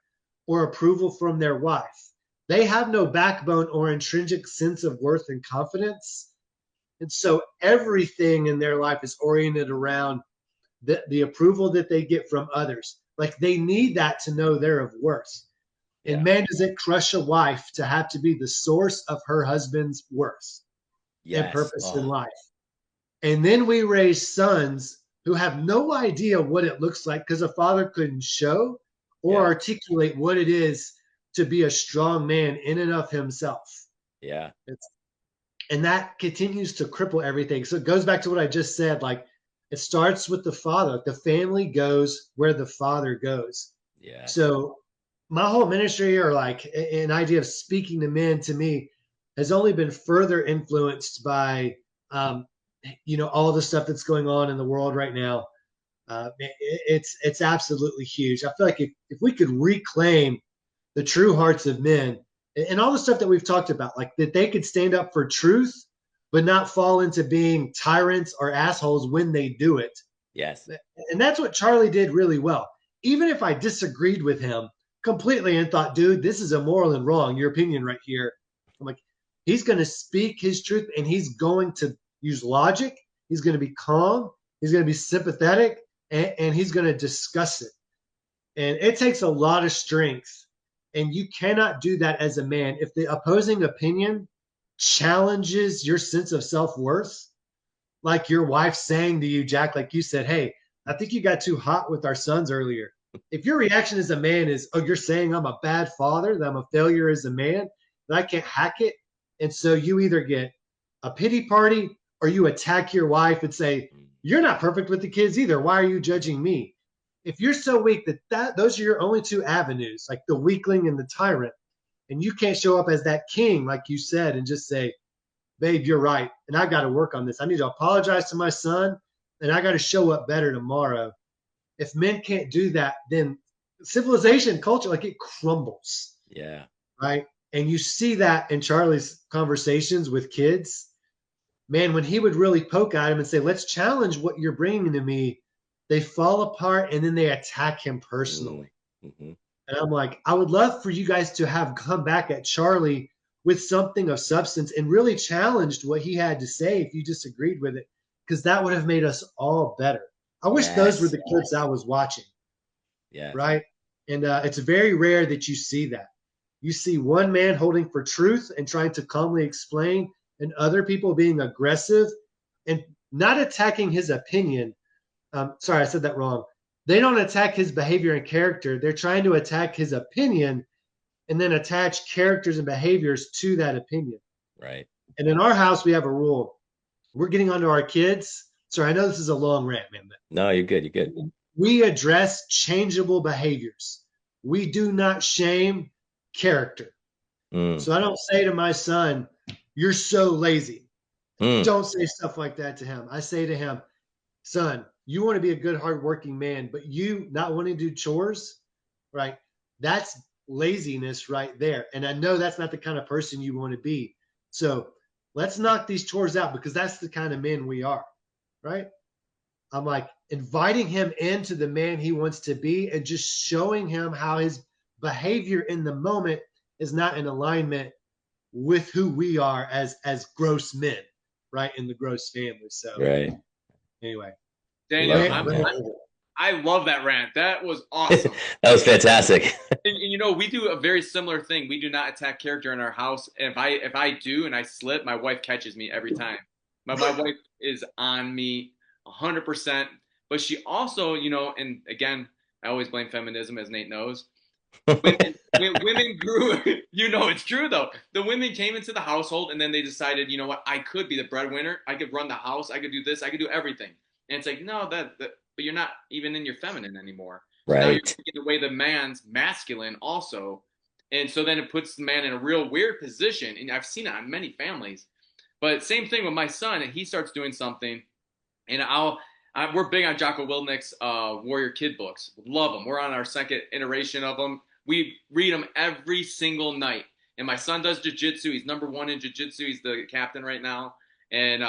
or approval from their wife. They have no backbone or intrinsic sense of worth and confidence. And so everything in their life is oriented around the approval that they get from others. Like they need that to know they're of worth. And Yeah. man, does it crush a wife to have to be the source of her husband's worth and Yes. purpose in Oh, life. And then we raise sons who have no idea what it looks like because a father couldn't show or yeah. articulate what it is to be a strong man in and of himself. Yeah. It's, and that continues to cripple everything. So it goes back to what I just said. Like it starts with the father. The family goes where the father goes. Yes. So my whole ministry, or like an idea of speaking to men, to me has only been further influenced by um, all the stuff that's going on in the world right now. It's absolutely huge. I feel like if we could reclaim the true hearts of men and all the stuff that we've talked about, like that they could stand up for truth, but not fall into being tyrants or assholes when they do it. Yes. And that's what Charlie did really well. Even if I disagreed with him completely and thought, dude, this is immoral and wrong, your opinion right here. I'm like, he's going to speak his truth and he's going to use logic. He's going to be calm. He's going to be sympathetic and he's going to discuss it. And it takes a lot of strength. And you cannot do that as a man. If the opposing opinion challenges your sense of self worth, like your wife saying to you, Jack, like you said, hey, I think you got too hot with our sons earlier. If your reaction as a man is, oh, you're saying I'm a bad father, that I'm a failure as a man, that I can't hack it. And so you either get a pity party or you attack your wife and say, you're not perfect with the kids either. Why are you judging me? If you're so weak that those are your only two avenues, like the weakling and the tyrant, and you can't show up as that king, like you said, and just say, babe, you're right. And I got to work on this. I need to apologize to my son and I got to show up better tomorrow. If men can't do that, then civilization, culture, like it crumbles. Yeah. Right. And you see that in Charlie's conversations with kids. Man, when he would really poke at him and say, let's challenge what you're bringing to me, they fall apart and then they attack him personally. Mm-hmm. And I'm like, I would love for you guys to have come back at Charlie with something of substance and really challenged what he had to say if you disagreed with it, because that would have made us all better. I wish those were Yes. the clips I was watching, Yes. right? And it's very rare that you see that. You see one man holding for truth and trying to calmly explain, and other people being aggressive and not attacking his opinion. Sorry, I said that wrong. They don't attack his behavior and character. They're trying to attack his opinion and then attach characters and behaviors to that opinion. Right. And in our house, we have a rule. We're getting onto our kids. Sorry, I know this is a long rant, man, but No, you're good. You're good. we address changeable behaviors. We do not shame character. Mm. So I don't say to my son, you're so lazy. Mm. Don't say stuff like that to him. I say to him, son, you want to be a good, hardworking man, but you not wanting to do chores, right? That's laziness right there. And I know that's not the kind of person you want to be. So let's knock these chores out because that's the kind of men we are, right? I'm like inviting him into the man he wants to be and just showing him how his behavior in the moment is not in alignment with who we are as Grose men, right? In the Grose family. So Right. anyway. Daniel, Love that, man. I love that rant. That was awesome. That was fantastic. And we do a very similar thing. We do not attack character in our house. And if I do and I slip, my wife catches me every time. My wife is on me 100%. But she also, and again, I always blame feminism, as Nate knows. Women grew, it's true though. The women came into the household and then they decided, you know what, I could be the breadwinner. I could run the house. I could do this. I could do everything. And it's like, no, but you're not even in your feminine anymore. So now you're Right. taking away the man's masculine also. And so then it puts the man in a real weird position. And I've seen it on many families. But same thing with my son. And he starts doing something. And we're big on Jocko Willnick's Warrior Kid books. Love them. We're on our second iteration of them. We read them every single night. And my son does jiu-jitsu. He's #1 in jiu-jitsu. He's the captain right now. And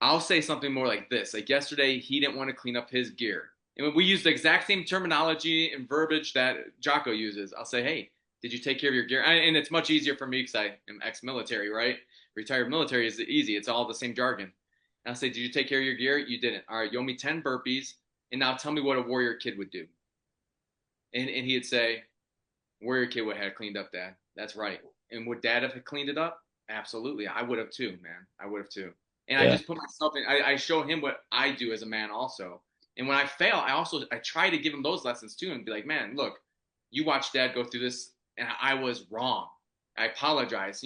I'll say something more like this. Like yesterday, he didn't want to clean up his gear. And we use the exact same terminology and verbiage that Jocko uses. I'll say, hey, did you take care of your gear? And it's much easier for me because I am ex-military, right? Retired military is easy. It's all the same jargon. And I'll say, did you take care of your gear? You didn't. All right, you owe me 10 burpees. And now tell me what a warrior kid would do. And he'd say, Warrior Kid would have cleaned up, Dad. That's right. And would Dad have cleaned it up? Absolutely. I would have too, man. I would have too. And I Yeah. just put myself in. I show him what I do as a man also. And when I fail, I try to give him those lessons too, and be like, man, look, you watched Dad go through this, and I was wrong. I apologize.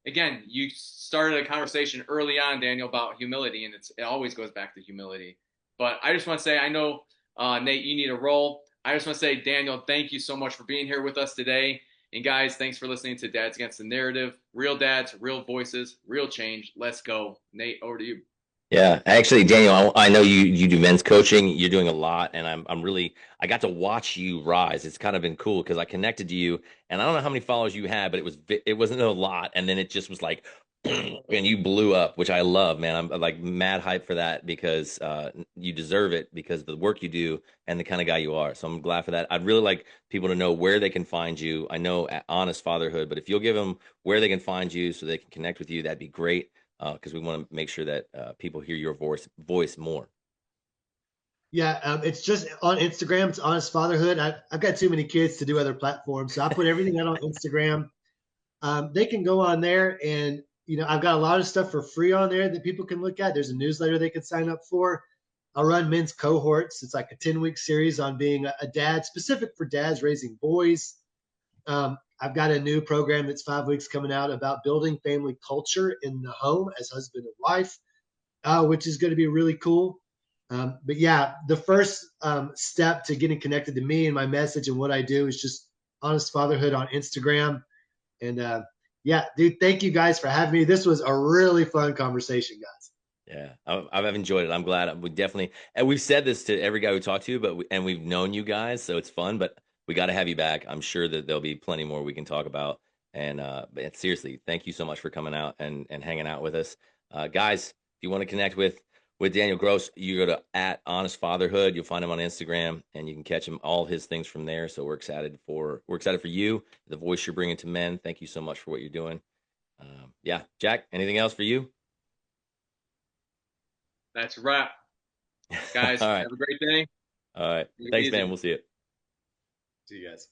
Again, you started a conversation early on, Daniel, about humility, and it always goes back to humility. But I just want to say, I know, Nate, you need a role. I just want to say, Daniel, thank you so much for being here with us today. And guys, thanks for listening to Dads Against the Narrative. Real dads, real voices, real change. Let's go. Nate, over to you. Yeah, actually, Daniel, I know you do men's coaching. You're doing a lot, and I'm really I got to watch you rise. It's kind of been cool because I connected to you, and I don't know how many followers you had, but it wasn't a lot, and then it just was like, and you blew up, which I love, man. I'm like mad hype for that because you deserve it because of the work you do and the kind of guy you are. So I'm glad for that. I'd really like people to know where they can find you. I know at Honest Fatherhood, but if you'll give them where they can find you so they can connect with you, that'd be great because we want to make sure that people hear your voice more. Yeah, it's just on Instagram. It's Honest Fatherhood. I've got too many kids to do other platforms, so I put everything out on Instagram. They can go on there, and I've got a lot of stuff for free on there that people can look at. There's a newsletter they can sign up for. I'll run men's cohorts. It's like a 10-week series on being a dad, specific for dads raising boys. I've got a new program that's 5 weeks coming out about building family culture in the home as husband and wife, which is going to be really cool. But yeah, the first step to getting connected to me and my message and what I do is just Honest Fatherhood on Instagram. And yeah, dude, thank you guys for having me. This was a really fun conversation, guys. Yeah, I've enjoyed it. I'm glad we definitely, and we've said this to every guy we talk to, but we've known you guys, so it's fun. But we got to have you back. I'm sure that there'll be plenty more we can talk about. And but seriously, thank you so much for coming out and hanging out with us, guys. If you want to connect with Daniel Grose, you go to at Honest Fatherhood. You'll find him on Instagram, and you can catch him all his things from there. So we're excited for you, the voice you're bringing to men. Thank you so much for what you're doing. Yeah, Jack. Anything else for you? That's a wrap. Guys, All right. have a great day. All right. Take it Thanks, easy. man. We'll see you. See you guys.